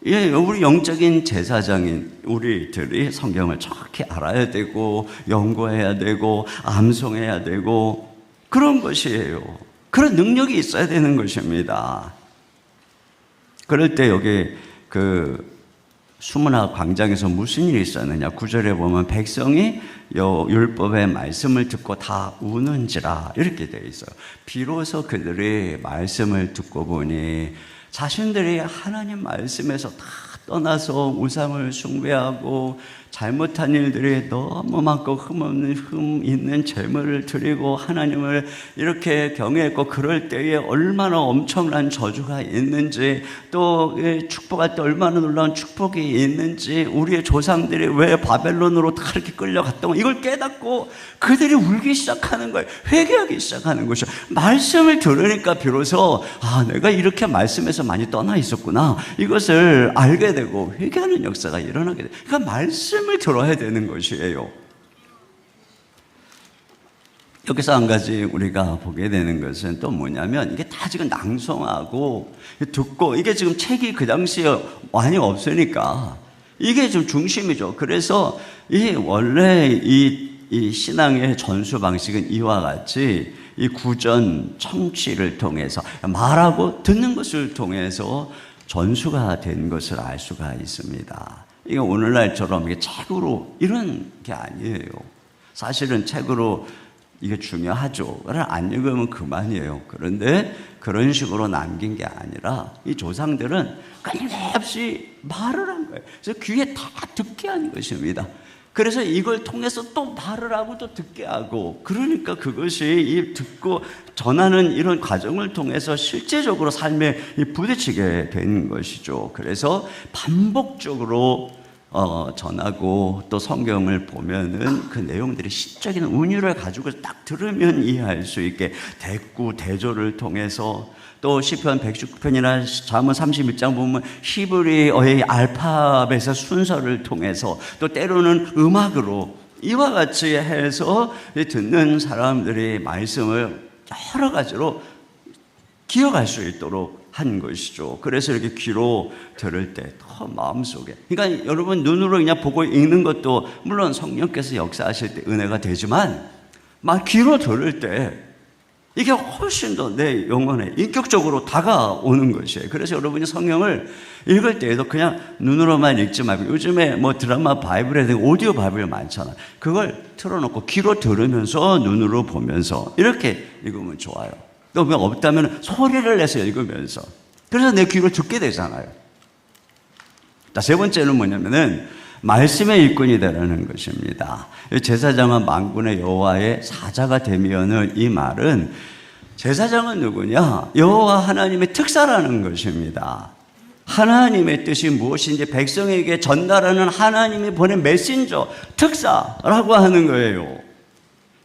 우리 영적인 제사장인 우리들이 성경을 정확히 알아야 되고 연구해야 되고 암송해야 되고 그런 것이에요. 그런 능력이 있어야 되는 것입니다. 그럴 때 여기 수문학 광장에서 무슨 일이 있었느냐 9절에 보면 백성이 율법의 말씀을 듣고 다 우는지라 이렇게 되어 있어요. 비로소 그들이 말씀을 듣고 보니 자신들이 하나님 말씀에서 다 떠나서 우상을 숭배하고 잘못한 일들이 너무 많고 흠 있는 제물을 드리고 하나님을 이렇게 경외했고 그럴 때에 얼마나 엄청난 저주가 있는지 또 축복할 때 얼마나 놀라운 축복이 있는지 우리의 조상들이 왜 바벨론으로 다 이렇게 끌려갔던 거 이걸 깨닫고 그들이 울기 시작하는 거예요. 회개하기 시작하는 것이죠. 말씀을 들으니까 비로소 내가 이렇게 말씀에서 많이 떠나 있었구나 이것을 알게 되고 회개하는 역사가 일어나게 돼요. 그러니까 말씀을 들어야 되는 것이에요. 여기서 한 가지 우리가 보게 되는 것은 또 뭐냐면 이게 다 지금 낭송하고 듣고 이게 지금 책이 그 당시에 많이 없으니까 이게 좀 중심이죠. 그래서 원래 이 신앙의 전수 방식은 이와 같이 이 구전 청취를 통해서 말하고 듣는 것을 통해서 전수가 된 것을 알 수가 있습니다. 이게 오늘날처럼 이게 책으로 이런 게 아니에요. 사실은 책으로 이게 중요하죠. 안 읽으면 그만이에요. 그런데 그런 식으로 남긴 게 아니라 이 조상들은 끊임없이 말을 한 거예요. 그래서 귀에 다 듣게 하는 것입니다. 그래서 이걸 통해서 또 말을 하고 또 듣게 하고, 그러니까 그것이 이 듣고 전하는 이런 과정을 통해서 실제적으로 삶에 부딪히게 되는 것이죠. 그래서 반복적으로 전하고 또 성경을 보면은 그 내용들이 시적인 운율을 가지고 딱 들으면 이해할 수 있게 대꾸, 대조를 통해서, 또 시편 119편이나 잠언 31장 보면 히브리어의 알파벳의 순서를 통해서, 또 때로는 음악으로 이와 같이 해서 듣는 사람들이 말씀을 여러 가지로 기억할 수 있도록 한 것이죠. 그래서 이렇게 귀로 들을 때 더 마음속에, 그러니까 여러분 눈으로 그냥 보고 읽는 것도 물론 성령께서 역사하실 때 은혜가 되지만, 막 귀로 들을 때 이게 훨씬 더 내 영혼에 인격적으로 다가오는 것이에요. 그래서 여러분이 성경을 읽을 때에도 그냥 눈으로만 읽지 말고, 요즘에 뭐 드라마 바이블에 대한 오디오 바이블 많잖아. 그걸 틀어놓고 귀로 들으면서 눈으로 보면서 이렇게 읽으면 좋아요. 또 없다면 소리를 내서 읽으면서, 그래서 내 귀로 듣게 되잖아요. 자, 세 번째는 뭐냐면은 말씀의 일꾼이 되라는 것입니다. 제사장은 만군의 여호와의 사자가 되면은, 이 말은 제사장은 누구냐? 여호와 하나님의 특사라는 것입니다. 하나님의 뜻이 무엇인지 백성에게 전달하는 하나님이 보낸 메신저, 특사라고 하는 거예요.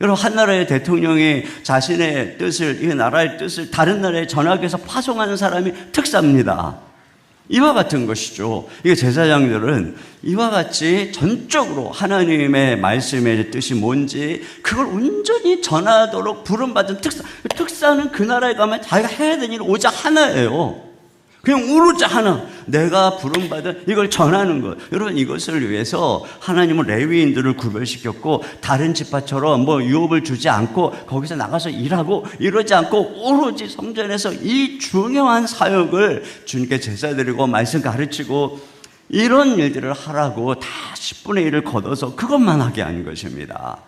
여러분, 한 나라의 대통령이 자신의 뜻을, 이 나라의 뜻을 다른 나라에 전하기 위해서 파송하는 사람이 특사입니다. 이와 같은 것이죠. 이게 제사장들은 이와 같이 전적으로 하나님의 말씀의 뜻이 뭔지 그걸 온전히 전하도록 부름받은 특사. 특사는 그 나라에 가면 자기가 해야 되는 일 오직 하나예요. 그냥 오로지 하나, 내가 부름받은 이걸 전하는 것. 여러분, 이것을 위해서 하나님은 레위인들을 구별시켰고, 다른 지파처럼 뭐 유업을 주지 않고 거기서 나가서 일하고 이러지 않고 오로지 성전에서 이 중요한 사역을 주님께 제사 드리고 말씀 가르치고 이런 일들을 하라고 다 10분의 1을 걷어서 그것만 하게 하는 것입니다.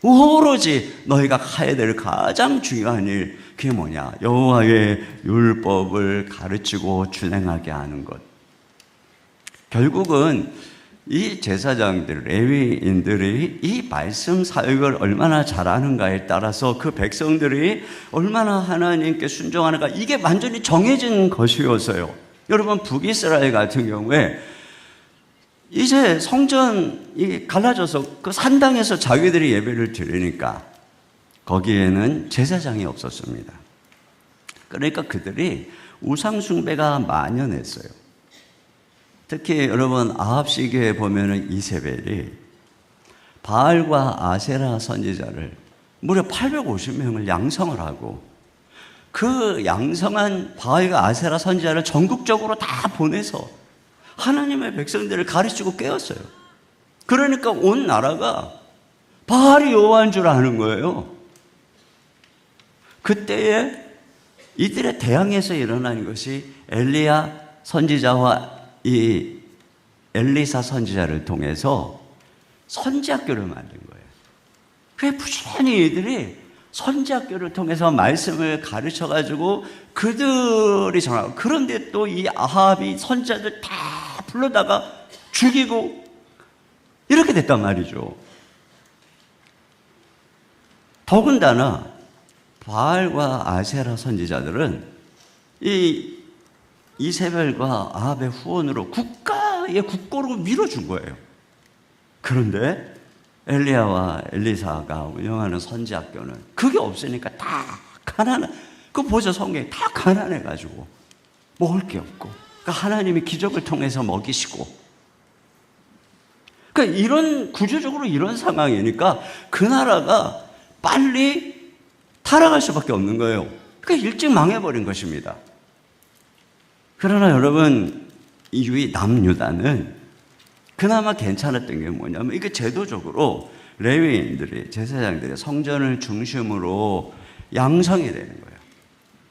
오로지 너희가 해야 될 가장 중요한 일, 그게 뭐냐? 여호와의 율법을 가르치고 준행하게 하는 것. 결국은 이 제사장들, 레위인들이 이 말씀 사역을 얼마나 잘하는가에 따라서 그 백성들이 얼마나 하나님께 순종하는가, 이게 완전히 정해진 것이었어요. 여러분, 북이스라엘 같은 경우에 이제 성전이 갈라져서 그 산당에서 자기들이 예배를 드리니까 거기에는 제사장이 없었습니다. 그러니까 그들이 우상숭배가 만연했어요. 특히 여러분, 아합시기에 보면은 이세벨이 바알과 아세라 선지자를 무려 850명을 양성을 하고, 그 양성한 바알과 아세라 선지자를 전국적으로 다 보내서 하나님의 백성들을 가르치고 깨웠어요. 그러니까 온 나라가 바알이 여호와인 줄 아는 거예요. 그때에 이들의 대항에서 일어난 것이 엘리야 선지자와 이 엘리사 선지자를 통해서 선지학교를 만든 거예요. 그게 부지런히 이들이 선지학교를 통해서 말씀을 가르쳐가지고 그들이 전하고, 그런데 또 이 아합이 선지자들 다 불러다가 죽이고 이렇게 됐단 말이죠. 더군다나 바알과 아세라 선지자들은 이 이세벨과 아합의 후원으로 국가의 국고로 밀어준 거예요. 그런데 엘리야와 엘리사가 운영하는 선지학교는 그게 없으니까 다 가난해. 그거 보죠, 성경에 다 가난해가지고 먹을 게 없고, 그러니까 하나님이 기적을 통해서 먹이시고, 그러니까 이런 구조적으로 이런 상황이니까 그 나라가 빨리 타락할 수밖에 없는 거예요. 그러니까 일찍 망해버린 것입니다. 그러나 여러분, 이 남유다는 그나마 괜찮았던 게 뭐냐면 이게 제도적으로 레위인들이 제사장들이 성전을 중심으로 양성이 되는 거예요.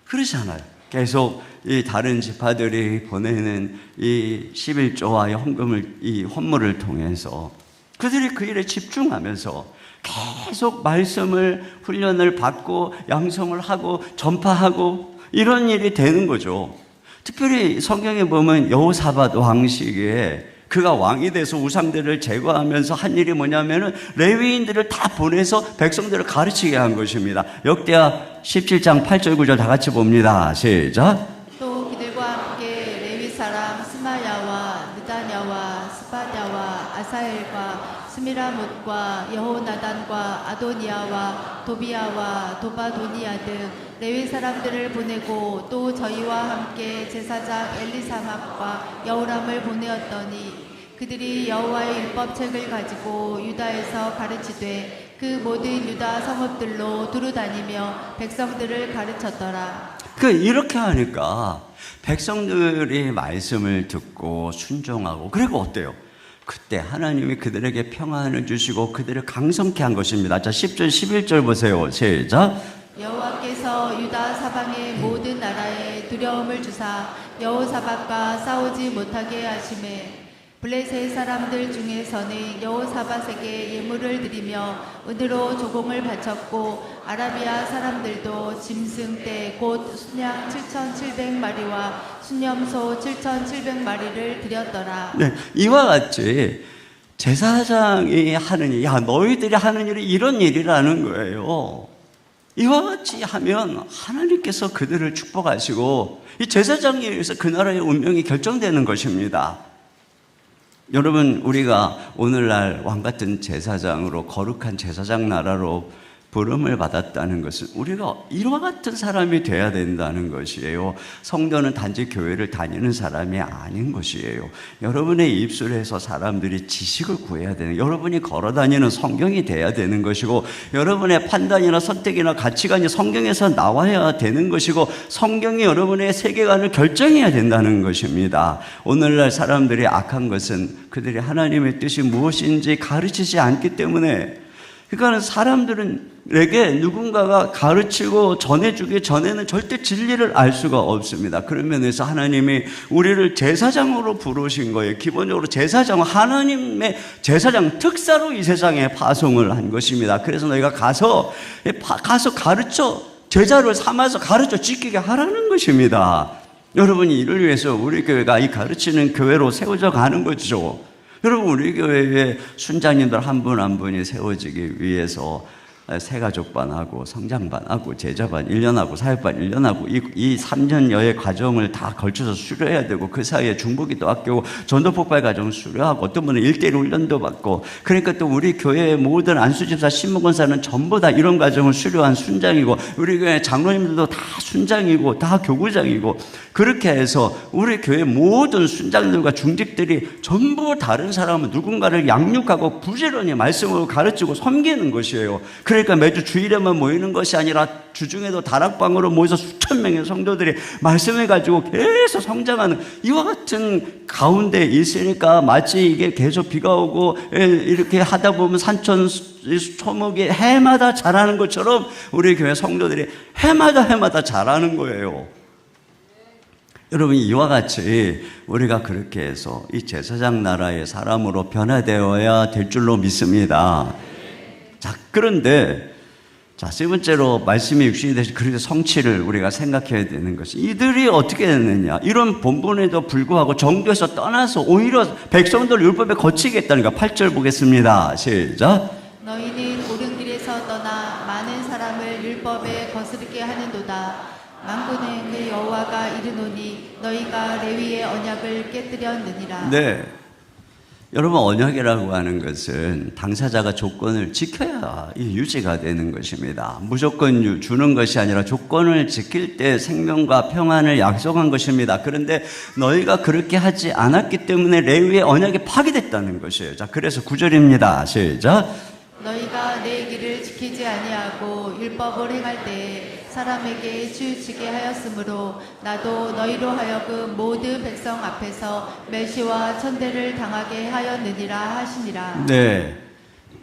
그렇잖아요. 계속 이 다른 지파들이 보내는 이 11조와 헌금을, 이 헌물을 통해서 그들이 그 일에 집중하면서 계속 말씀을 훈련을 받고 양성을 하고 전파하고 이런 일이 되는 거죠. 특별히 성경에 보면 여호사밧 왕 시기에 그가 왕이 돼서 우상들을 제거하면서 한 일이 뭐냐면은 레위인들을 다 보내서 백성들을 가르치게 한 것입니다. 역대하 17장 8절 9절 다 같이 봅니다. 시작. 또 그들과 함께 레위 사람 스마야와 느다냐와 스바냐와 아사엘과 스미라못과 여호나단과 아도니아와 도비아와 도바도니아 등 레위 사람들을 보내고 또 저희와 함께 제사장 엘리사막과 여호람을 보내었더니 그들이 여호와의 율법책을 가지고 유다에서 가르치되 그 모든 유다 성읍들로 두루 다니며 백성들을 가르쳤더라. 이렇게 하니까 백성들이 말씀을 듣고 순종하고 그리고 어때요? 그때 하나님이 그들에게 평안을 주시고 그들을 강성케 한 것입니다. 자, 10절 11절 보세요. 시작. 여호와께서 유다 사방의 모든 나라에 두려움을 주사 여호사밧과 싸우지 못하게 하심에 블레셋 사람들 중에서는 여호사밧에게 예물을 드리며 은으로 조공을 바쳤고 아라비아 사람들도 짐승 떼 곧 순양 7,700마리와 순염소 7,700마리를 드렸더라. 네, 이와 같이 제사장이 하는 일, 야 너희들이 하는 일이 이런 일이라는 거예요. 이와 같이 하면 하나님께서 그들을 축복하시고 이 제사장에 의해서 그 나라의 운명이 결정되는 것입니다. 여러분, 우리가 오늘날 왕같은 제사장으로 거룩한 제사장 나라로 부름을 받았다는 것은 우리가 이와 같은 사람이 돼야 된다는 것이에요. 성도는 단지 교회를 다니는 사람이 아닌 것이에요. 여러분의 입술에서 사람들이 지식을 구해야 되는, 여러분이 걸어다니는 성경이 돼야 되는 것이고, 여러분의 판단이나 선택이나 가치관이 성경에서 나와야 되는 것이고, 성경이 여러분의 세계관을 결정해야 된다는 것입니다. 오늘날 사람들이 악한 것은 그들이 하나님의 뜻이 무엇인지 가르치지 않기 때문에, 그러니까 사람들에게 누군가가 가르치고 전해주기 전에는 절대 진리를 알 수가 없습니다. 그런 면에서 하나님이 우리를 제사장으로 부르신 거예요. 기본적으로 제사장은 하나님의 제사장 특사로 이 세상에 파송을 한 것입니다. 그래서 너희가 가서 가르쳐, 제자를 삼아서 가르쳐 지키게 하라는 것입니다. 여러분이 이를 위해서 우리 교회가 이 가르치는 교회로 세워져 가는 거죠. 여러분, 우리 교회에 순장님들 한 분 한 분이 세워지기 위해서 새가족반하고 성장반하고 제자반 1년하고 사역반 1년하고 이 3년여의 과정을 다 걸쳐서 수료해야 되고, 그 사이에 중보기도 아끼고 전도폭발 과정 수료하고, 어떤 분은 1대1 훈련도 받고, 그러니까 또 우리 교회의 모든 안수집사 신무권사는 전부 다 이런 과정을 수료한 순장이고, 우리 교회 장로님들도 다 순장이고 다 교구장이고, 그렇게 해서 우리 교회 모든 순장들과 중직들이 전부 다른 사람은 누군가를 양육하고 부지런히 말씀을 가르치고 섬기는 것이에요. 그러니까 매주 주일에만 모이는 것이 아니라 주중에도 다락방으로 모여서 수천 명의 성도들이 말씀을 가지고 계속 성장하는, 이와 같은 가운데 있으니까 마치 이게 계속 비가 오고 이렇게 하다 보면 산천 초목이 해마다 자라는 것처럼 우리 교회 성도들이 해마다 자라는 거예요. 여러분, 이와 같이 우리가 그렇게 해서 이 제사장 나라의 사람으로 변화되어야 될 줄로 믿습니다. 자, 그런데 세 번째로 말씀이 육신이 되신 그리스도의 성취를 우리가 생각해야 되는 것이, 이들이 어떻게 됐느냐, 이런 본분에도 불구하고 정도에서 떠나서 오히려 백성들 율법에 거치게 했다니까. 8절 보겠습니다. 시작. 너희는 옳은 길에서 떠나 많은 사람을 율법에 거스르게 하는도다. 만군의 그 여호와가 이르노니 너희가 레위의 언약을 깨뜨렸느니라. 네, 여러분, 언약이라고 하는 것은 당사자가 조건을 지켜야 유지가 되는 것입니다. 무조건 주는 것이 아니라 조건을 지킬 때 생명과 평안을 약속한 것입니다. 그런데 너희가 그렇게 하지 않았기 때문에 레위의 언약이 파기됐다는 것이에요. 자, 그래서 9절입니다. 시작. 너희가 내 길을 지키지 아니하고 율법을 행할 때에 사람에게 치우치게 하였으므로 나도 너희로 하여금 모든 백성 앞에서 멸시와 천대를 당하게 하였느니라 하시니라. 네,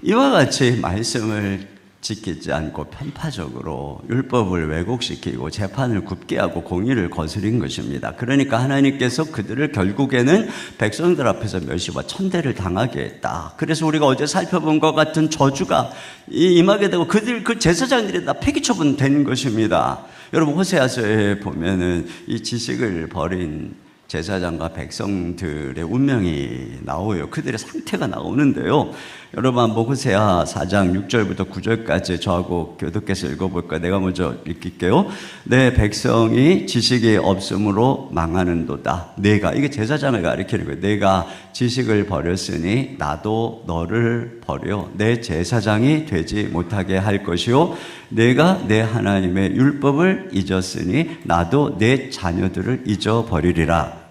이와 같이 말씀을 지키지 않고 편파적으로 율법을 왜곡시키고 재판을 굽게 하고 공의를 거스린 것입니다. 그러니까 하나님께서 그들을 결국에는 백성들 앞에서 멸시와 천대를 당하게 했다. 그래서 우리가 어제 살펴본 것 같은 저주가 임하게 되고 그 제사장들이 다 폐기 처분된 것입니다. 여러분 호세아서에 보면은 이 지식을 버린 제사장과 백성들의 운명이 나오요. 그들의 상태가 나오는데요. 여러분 한번 호세아 4장 6절부터 9절까지 저하고 교독해서 읽어볼까요? 내가 먼저 읽을게요. 내 백성이 지식이 없으므로 망하는도다. 내가, 이게 제사장을 가리키는 거예요. 내가 지식을 버렸으니 나도 너를 버려 내 제사장이 되지 못하게 할 것이요. 내가 내 하나님의 율법을 잊었으니 나도 내 자녀들을 잊어버리리라.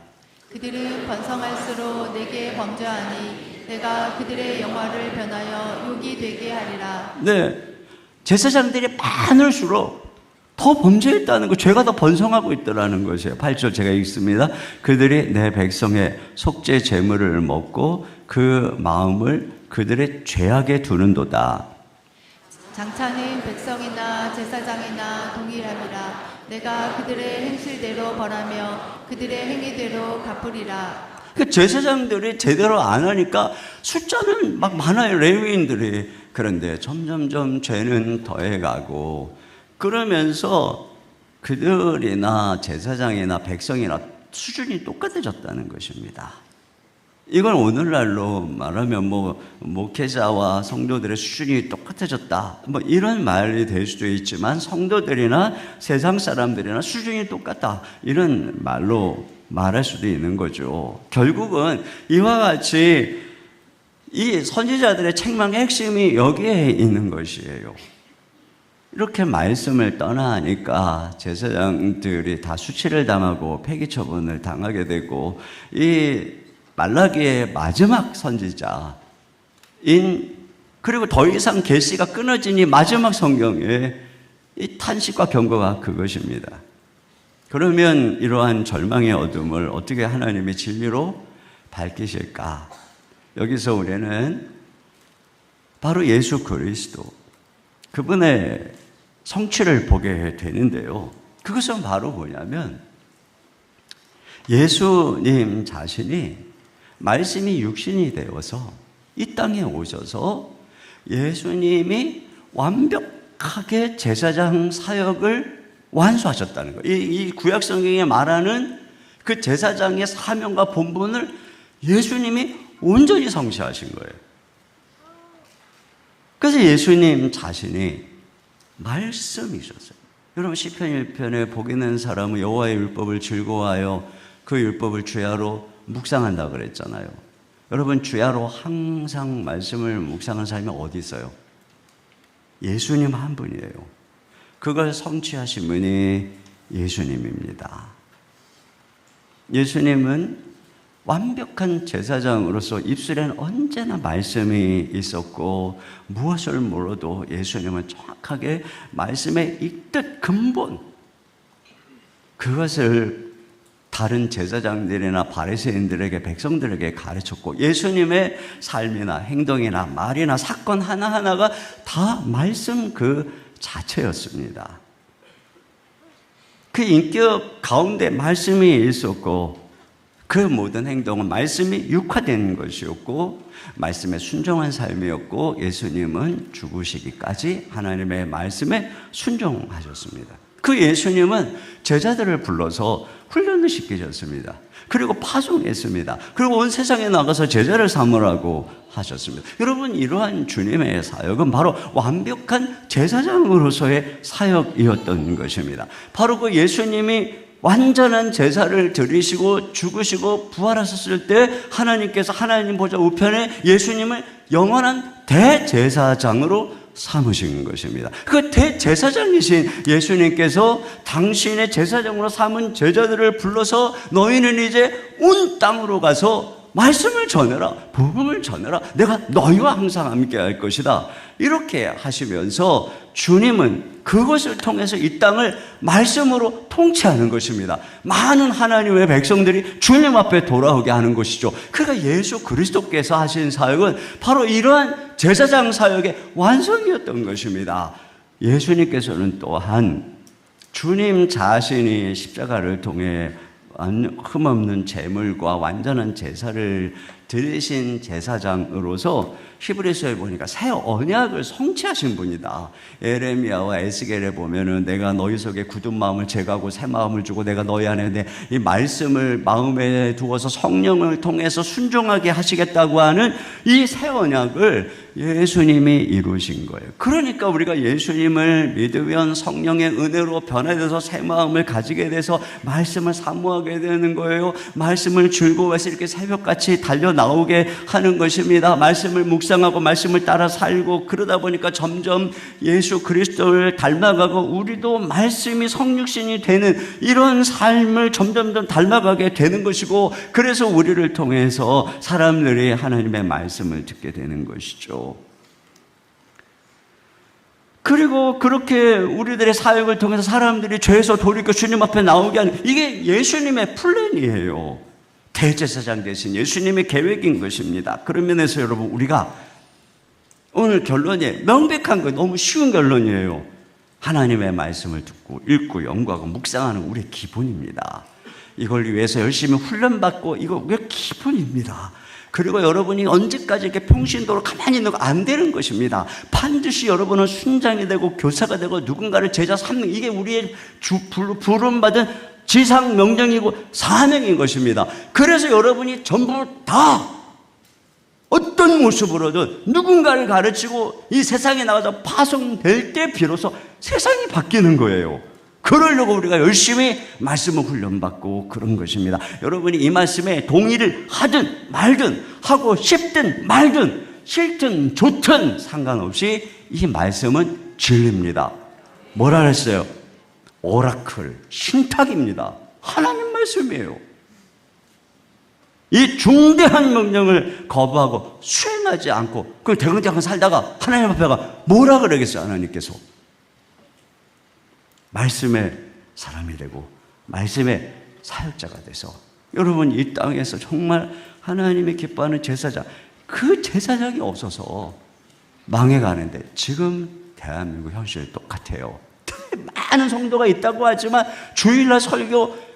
그들은 번성할수록 내게 범죄하니 내가 그들의 영화를 변하여 욕이 되게 하리라. 네, 제사장들이 많을수록 더 범죄했다는 거, 죄가 더 번성하고 있더라는 것이에요. 8절 제가 읽습니다. 그들이 내 백성의 속죄 제물을 먹고 그 마음을 그들의 죄악에 두는도다. 장차는 백성이나 제사장이나 동일함이라. 내가 그들의 행실대로 벌하며 그들의 행위대로 갚으리라. 그 제사장들이 제대로 안 하니까 숫자는 막 많아요, 레위인들이. 그런데 점점점 죄는 더해가고 그러면서 그들이나 제사장이나 백성이나 수준이 똑같아졌다는 것입니다. 이걸 오늘날로 말하면 목회자와 성도들의 수준이 똑같아졌다, 이런 말이 될 수도 있지만 성도들이나 세상 사람들이나 수준이 똑같다, 이런 말로 말할 수도 있는 거죠. 결국은 이와 같이 이 선지자들의 책망의 핵심이 여기에 있는 것이에요. 이렇게 말씀을 떠나니까 제사장들이 다 수치를 당하고 폐기 처분을 당하게 되고, 이 말라기의 마지막 선지자인, 그리고 더 이상 계시가 끊어지니 마지막 성경의 이 탄식과 경고가 그것입니다. 그러면 이러한 절망의 어둠을 어떻게 하나님의 진리로 밝히실까? 여기서 우리는 바로 예수 그리스도, 그분의 성취를 보게 되는데요. 그것은 바로 뭐냐면 예수님 자신이 말씀이 육신이 되어서 이 땅에 오셔서 예수님이 완벽하게 제사장 사역을 완수하셨다는 거예요. 이 구약 성경에 말하는 그 제사장의 사명과 본분을 예수님이 온전히 성취하신 거예요. 그래서 예수님 자신이 말씀이셨어요. 여러분 시편 1편에 복 있는 사람은 여호와의 율법을 즐거워하여 그 율법을 주야로 묵상한다 그랬잖아요. 여러분 주야로 항상 말씀을 묵상한 사람이 어디 있어요? 예수님 한 분이에요. 그걸 성취하신 분이 예수님입니다. 예수님은 완벽한 제사장으로서 입술에는 언제나 말씀이 있었고, 무엇을 물어도 예수님은 정확하게 말씀의 이 뜻 근본, 그것을 다른 제사장들이나 바리새인들에게, 백성들에게 가르쳤고, 예수님의 삶이나 행동이나 말이나 사건 하나하나가 다 말씀 그 자체였습니다. 그 인격 가운데 말씀이 있었고, 그 모든 행동은 말씀이 육화된 것이었고, 말씀에 순종한 삶이었고, 예수님은 죽으시기까지 하나님의 말씀에 순종하셨습니다. 그 예수님은 제자들을 불러서 훈련을 시키셨습니다. 그리고 파송했습니다. 그리고 온 세상에 나가서 제자를 삼으라고 하셨습니다. 여러분, 이러한 주님의 사역은 바로 완벽한 제사장으로서의 사역이었던 것입니다. 바로 그 예수님이 완전한 제사를 드리시고 죽으시고 부활하셨을 때 하나님께서 하나님 보좌 우편에 예수님을 영원한 대제사장으로 삼으신 것입니다. 그 대제사장이신 예수님께서 당신의 제사장으로 삼은 제자들을 불러서 너희는 이제 온 땅으로 가서 말씀을 전해라, 복음을 전해라. 내가 너희와 항상 함께 할 것이다. 이렇게 하시면서 주님은 그것을 통해서 이 땅을 말씀으로 통치하는 것입니다. 많은 하나님의 백성들이 주님 앞에 돌아오게 하는 것이죠. 그러니까 예수 그리스도께서 하신 사역은 바로 이러한 제사장 사역의 완성이었던 것입니다. 예수님께서는 또한 주님 자신이 십자가를 통해 흠없는 제물과 완전한 제사를 드리신 제사장으로서 히브리서에 보니까 새 언약을 성취하신 분이다. 에레미야와 에스겔에 보면은 내가 너희 속에 굳은 마음을 제거하고 새 마음을 주고 내가 너희 안에 이 말씀을 마음에 두어서 성령을 통해서 순종하게 하시겠다고 하는 이 새 언약을 예수님이 이루신 거예요. 그러니까 우리가 예수님을 믿으면 성령의 은혜로 변화돼서 새 마음을 가지게 돼서 말씀을 사모하게 되는 거예요. 말씀을 즐거워해서 이렇게 새벽같이 달려 나오게 하는 것입니다. 말씀을 묵상하고 말씀을 따라 살고 그러다 보니까 점점 예수 그리스도를 닮아가고 우리도 말씀이 성육신이 되는 이런 삶을 점점 닮아가게 되는 것이고, 그래서 우리를 통해서 사람들이 하나님의 말씀을 듣게 되는 것이죠. 그리고 그렇게 우리들의 사역을 통해서 사람들이 죄에서 돌이켜 주님 앞에 나오게 하는, 이게 예수님의 플랜이에요. 대제사장 대신 예수님의 계획인 것입니다. 그런 면에서 여러분, 우리가 오늘 결론이 명백한 거, 너무 쉬운 결론이에요. 하나님의 말씀을 듣고 읽고 연구하고 묵상하는 우리의 기본입니다. 이걸 위해서 열심히 훈련받고 이거 우리의 기본입니다. 그리고 여러분이 언제까지 이렇게 평신도로 가만히 있는 거 안 되는 것입니다. 반드시 여러분은 순장이 되고 교사가 되고 누군가를 제자 삼는, 이게 우리의 부름받은 지상 명령이고 사명인 것입니다. 그래서 여러분이 전부 다 어떤 모습으로든 누군가를 가르치고 이 세상에 나가서 파송될 때 비로소 세상이 바뀌는 거예요. 그러려고 우리가 열심히 말씀을 훈련받고 그런 것입니다. 여러분이 이 말씀에 동의를 하든 말든, 하고 싶든 말든, 싫든 좋든 상관없이 이 말씀은 진리입니다. 뭐라 그랬어요? 오라클, 신탁입니다. 하나님 말씀이에요. 이 중대한 명령을 거부하고 수행하지 않고 그걸 대강대강 살다가 하나님 앞에가 뭐라 그러겠어요? 하나님께서 말씀의 사람이 되고 말씀의 사역자가 돼서 여러분 이 땅에서 정말 하나님이 기뻐하는 제사장, 그 제사장이 없어서 망해가는데 지금 대한민국 현실이 똑같아요. 많은 성도가 있다고 하지만 주일날 설교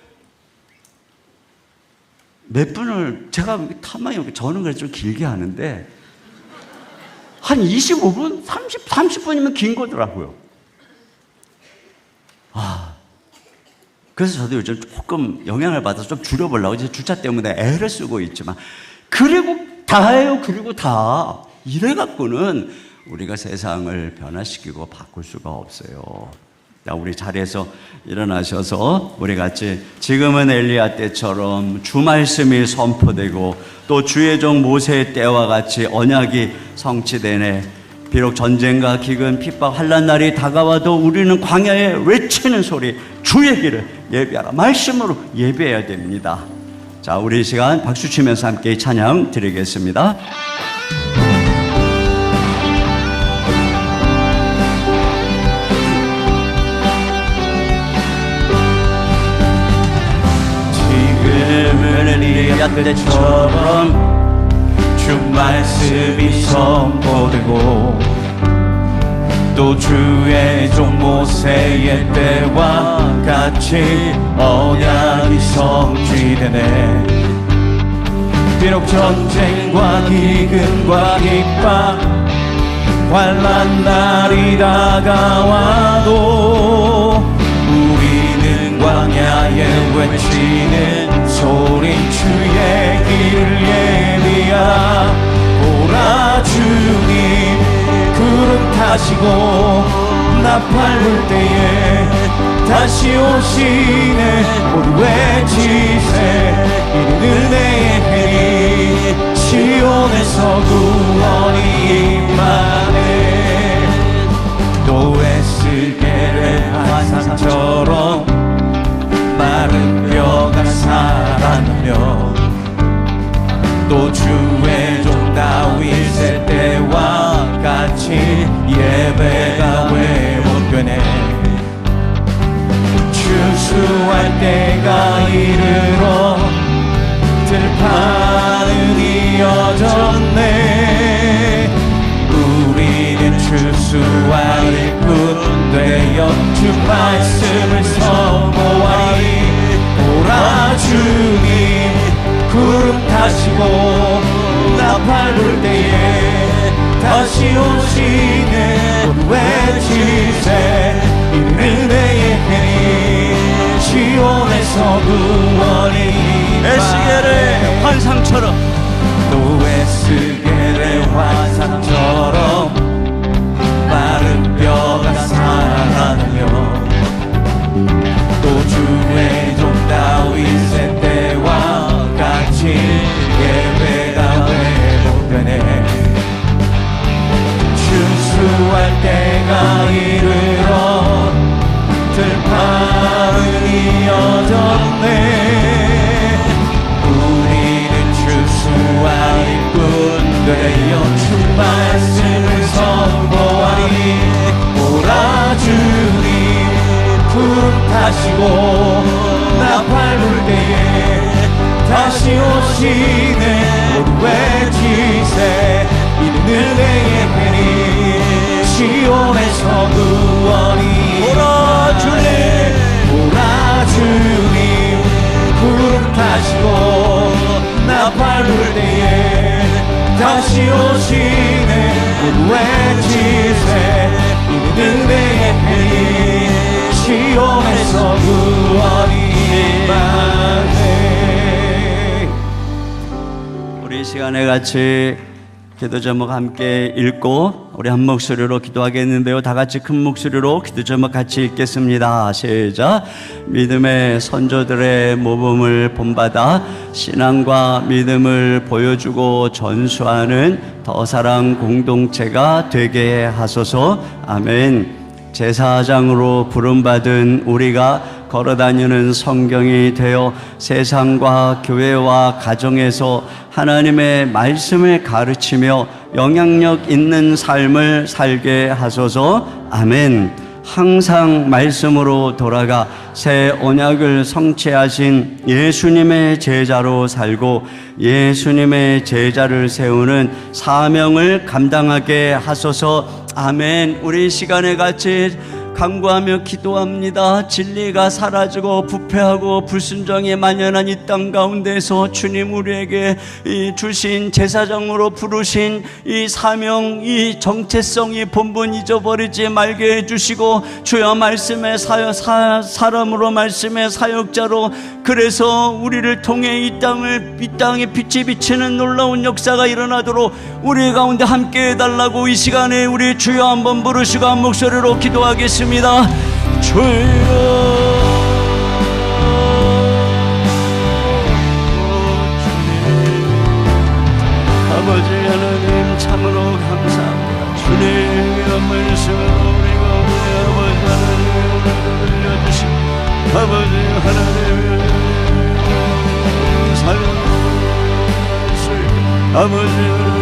몇 분을 제가 탐방이, 저는 그래서 좀 길게 하는데 한 25분, 30분이면 긴 거더라고요. 그래서 저도 요즘 조금 영향을 받아서 좀 줄여보려고 이제 주차 때문에 애를 쓰고 있지만, 그리고 다예요. 그리고 다 이래갖고는 우리가 세상을 변화시키고 바꿀 수가 없어요. 자, 우리 자리에서 일어나셔서 우리 같이 지금은 엘리야 때처럼 주 말씀이 선포되고 또 주의 종 모세의 때와 같이 언약이 성취되네. 비록 전쟁과 기근, 핍박, 환난 날이 다가와도 우리는 광야에 외치는 소리, 주의 길을 예배하라. 말씀으로 예배해야 됩니다. 자, 우리 이 시간 박수 치면서 함께 찬양 드리겠습니다. 지금은 엘리야 때처럼 주 말씀이 선포되고 또 주의 종 모세의 때와 같이 언약이 성취되네. 비록 전쟁과 기근과 핍박 환난 날이 다가와도 우리는 광야에 외치는 소리, 주의 길을 예비하라. 오라 주님 구름 타시고 나팔 불 때에 다시 오시네. 모두 외치세 이는 은혜의 해리, 시온에서 구원이 임하네. 또 에스겔의 환상처럼 마른 뼈가 살아나며 또 주와 일꾼 되어 주 말씀을 선포하리. 오라 주님 구름 타시고 나팔 불 때에 다시 오시는 외치세. 이는 은혜의 해니 시온에서 구원이 에스겔의 환상처럼 또 에스겔의 환상처럼 마른 뼈가 살아나며 또 주의 종 다윗의 때와 같이 예배가 회복되네. 추수할 때가 이르러 들판은 이어졌네. 우리는 추수할 일꾼 되어 주 말씀을 선포하리. 오라 주님 구름 타시고 나팔 불 때에 다시 오시네. 모두 외치세. 이는 은혜의 해니 시온에서 구원이. 오라 주님 오라 주님 구름 타시고 나팔 불 때에 다시 오시네. 모두 외치세. 이는 은혜의 해니 시온에서 구원이 임하네. 우리 이 시간에 같이 기도 제목 함께 읽고 우리 한 목소리로 기도하겠는데요. 다 같이 큰 목소리로 기도 제목 같이 읽겠습니다. 시작. 믿음의 선조들의 모범을 본받아 신앙과 믿음을 보여주고 전수하는 더사랑 공동체가 되게 하소서. 아멘. 제사장으로 부름받은 우리가 걸어다니는 성경이 되어 세상과 교회와 가정에서 하나님의 말씀을 가르치며 영향력 있는 삶을 살게 하소서. 아멘. 항상 말씀으로 돌아가 새 언약을 성취하신 예수님의 제자로 살고 예수님의 제자를 세우는 사명을 감당하게 하소서. 아멘. 우리 이 시간에 같이 간구하며 기도합니다. 진리가 사라지고 부패하고 불순종이 만연한 이 땅 가운데서 주님 우리에게 주신 제사장으로 부르신 이 사명, 이 정체성, 이 본분 잊어버리지 말게 해주시고 주여 말씀의 사람으로 말씀의 사역자로 그래서 우리를 통해 이 땅에 빛이 비치는 놀라운 역사가 일어나도록 우리 가운데 함께 해달라고 이 시간에 우리 주여 한번 부르시고 한 목소리로 기도하겠습니다. 주여 아버지 하나님 참으로 감사합니다. 주님의 말씀을 우리가 우리 아버지 하나님을 들려주신 아버지 하나님의 사랑을 수 있게 아버지 하나님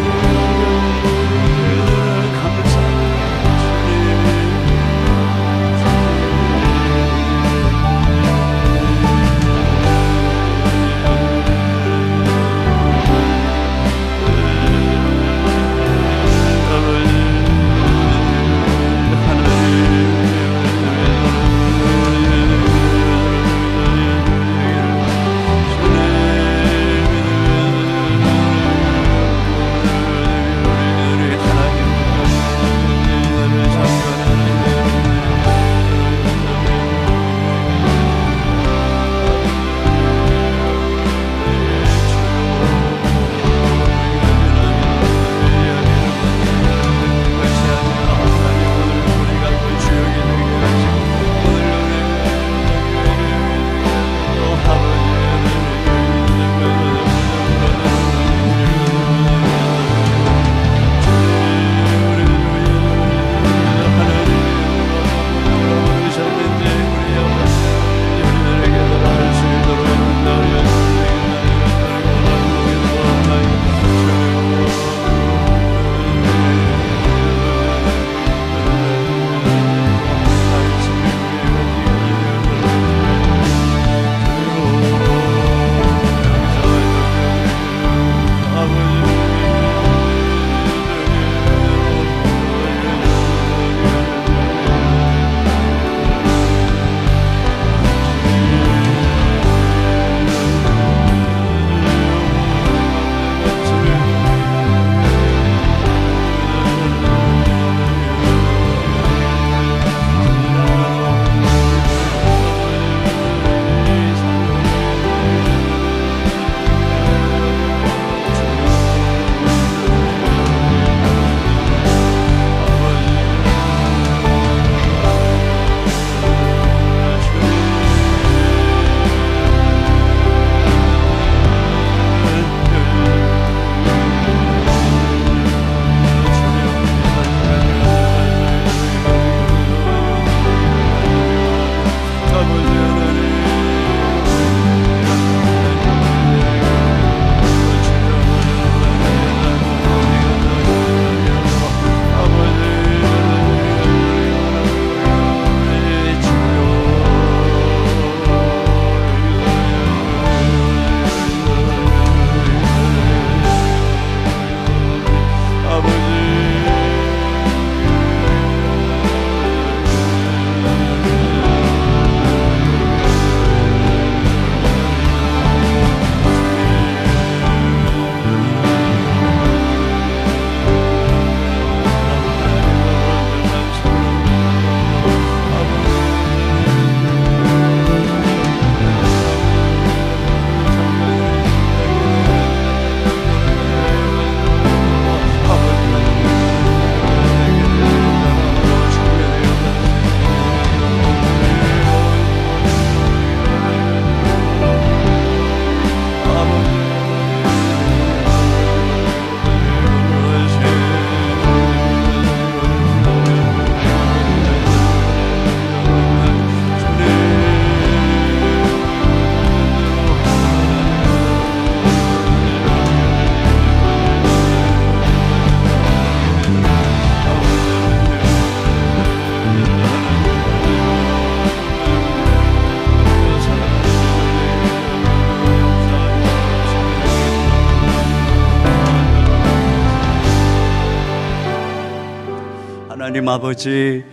하나님 아버지,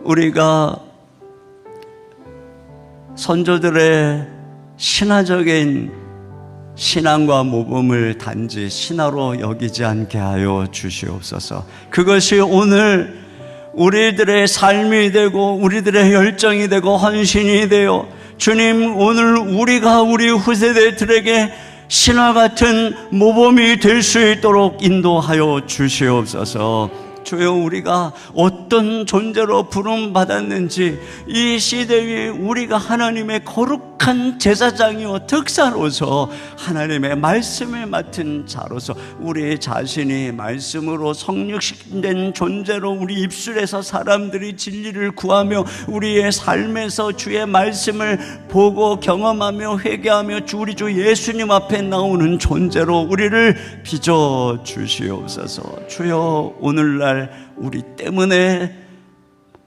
우리가 선조들의 신화적인 신앙과 모범을 단지 신화로 여기지 않게 하여 주시옵소서. 그것이 오늘 우리들의 삶이 되고 우리들의 열정이 되고 헌신이 되어 주님, 오늘 우리가 우리 후세대들에게 신화 같은 모범이 될 수 있도록 인도하여 주시옵소서. 주여, 우리가 어떤 존재로 부름받았는지 이 시대에 우리가 하나님의 거룩한 제사장이요 특사로서 하나님의 말씀을 맡은 자로서 우리 자신이 말씀으로 성육된 존재로 우리 입술에서 사람들이 진리를 구하며 우리의 삶에서 주의 말씀을 보고 경험하며 회개하며 우리 주 예수님 앞에 나오는 존재로 우리를 빚어 주시옵소서. 주여, 오늘날 우리 때문에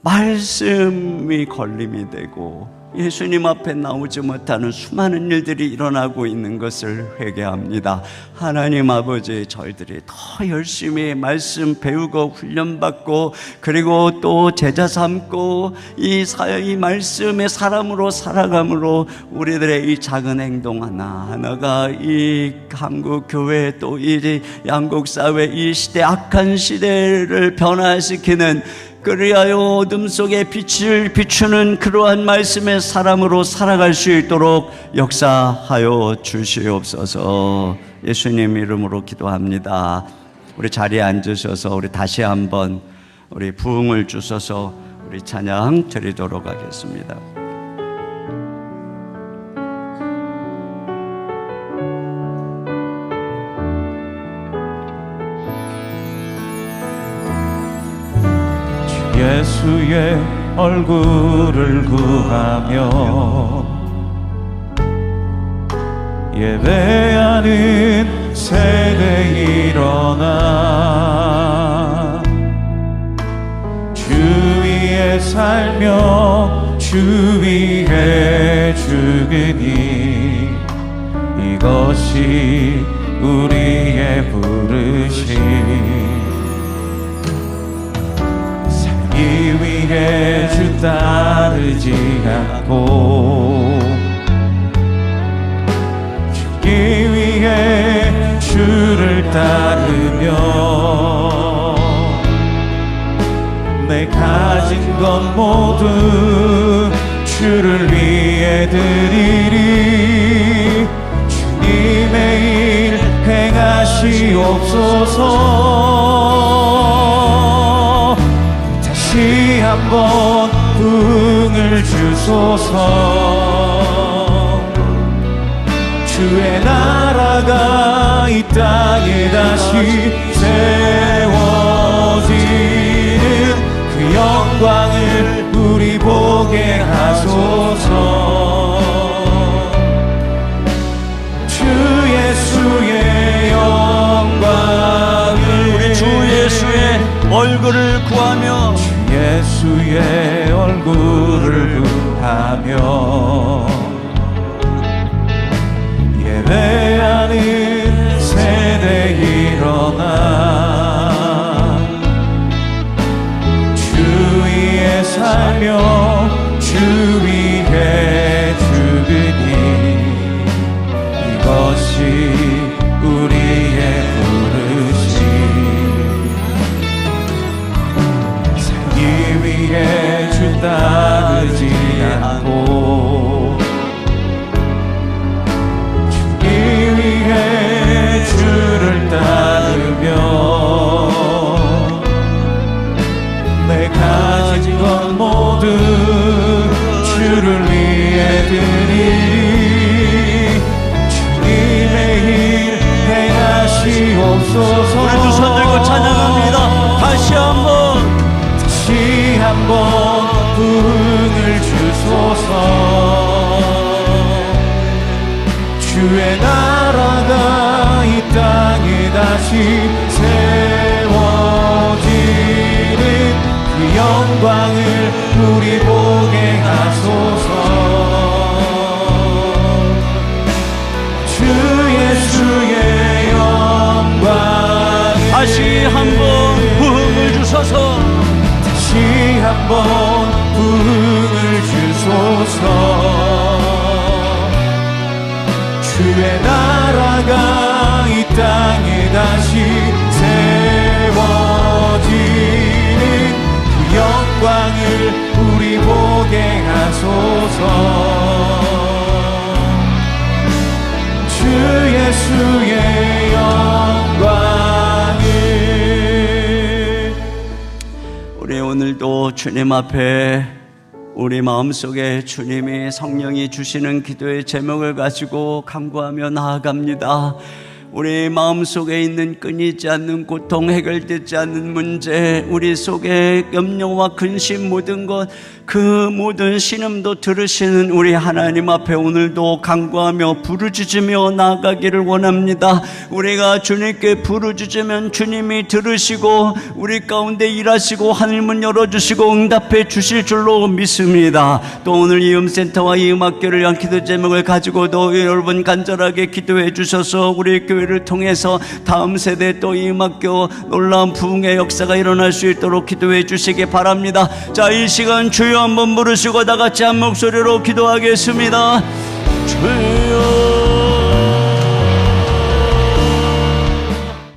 말씀이 걸림이 되고 예수님 앞에 나오지 못하는 수많은 일들이 일어나고 있는 것을 회개합니다. 하나님 아버지, 저희들이 더 열심히 말씀 배우고 훈련받고 그리고 또 제자 삼고 이 말씀의 사람으로 살아감으로 우리들의 이 작은 행동 하나하나가 이 한국 교회 또 이 양국 사회 이 시대 악한 시대를 변화시키는 그리하여 어둠 속에 빛을 비추는 그러한 말씀의 사람으로 살아갈 수 있도록 역사하여 주시옵소서. 예수님 이름으로 기도합니다. 우리 자리에 앉으셔서 우리 다시 한번 우리 부흥을 주셔서 우리 찬양 드리도록 하겠습니다. 예수의 얼굴을 구하며 예배하는 세대 일어나 주 위에 살며 주 위에 죽으니 이것이 우리의 부르심. 이 위에 주 따르지 않고 죽기 위해 주를 따르며 내 가진 것 모두 주를 위해 드리리. 주님의 일 행하시옵소서. 다시 한번 부흥을 주소서. 주의 나라가 이 땅에 다시 세워지는 그 영광을 우리 보게 하소서. 주 예수의 영광을 우리 주 예수의 얼굴을 구하며 예수의 얼굴을 구하며 예배하는 세대 일어나 주 위에 살며 주 위에 죽으니 이것이 우리의 부르심. 위에 주 따르지 않고 죽기 위해 주를 따르며 내 가진 것 모두 주를 위해 드리리. 주님의 일 행하시옵소서. 우리 두 손 들고 찬양합니다. 다시 한번 부흥을 주소서. 주의 나라가 이 땅에 다시 세워지는 그 영광을 우리 보게 하소서. 주 예수의 영광 다시 한번 부흥을 주소서. 한번 부흥을 주소서. 주의 나라가 이 땅에 다시 세워지는 그 영광을 우리 보게 하소서. 주 예수의 영광을. 우리 오늘도 주님 앞에 우리 마음속에 주님이 성령이 주시는 기도의 제목을 가지고 간구하며 나아갑니다. 우리 마음속에 있는 끊이지 않는 고통, 해결되지 않는 문제, 우리 속에 염려와 근심, 모든 것, 그 모든 신음도 들으시는 우리 하나님 앞에 오늘도 간구하며 부르짖으며 나아가기를 원합니다. 우리가 주님께 부르짖으면 주님이 들으시고 우리 가운데 일하시고 하늘문 열어주시고 응답해 주실 줄로 믿습니다. 또 오늘 이 음센터와 이 음악교를 위한 기도 제목을 가지고도 여러분 간절하게 기도해 주셔서 우리 교회를 통해서 다음 세대 또 이 음악교 놀라운 부흥의 역사가 일어날 수 있도록 기도해 주시기 바랍니다. 자, 이 시간 주여 한번 부르시고 다 같이 한 목소리로 기도하겠습니다. 주여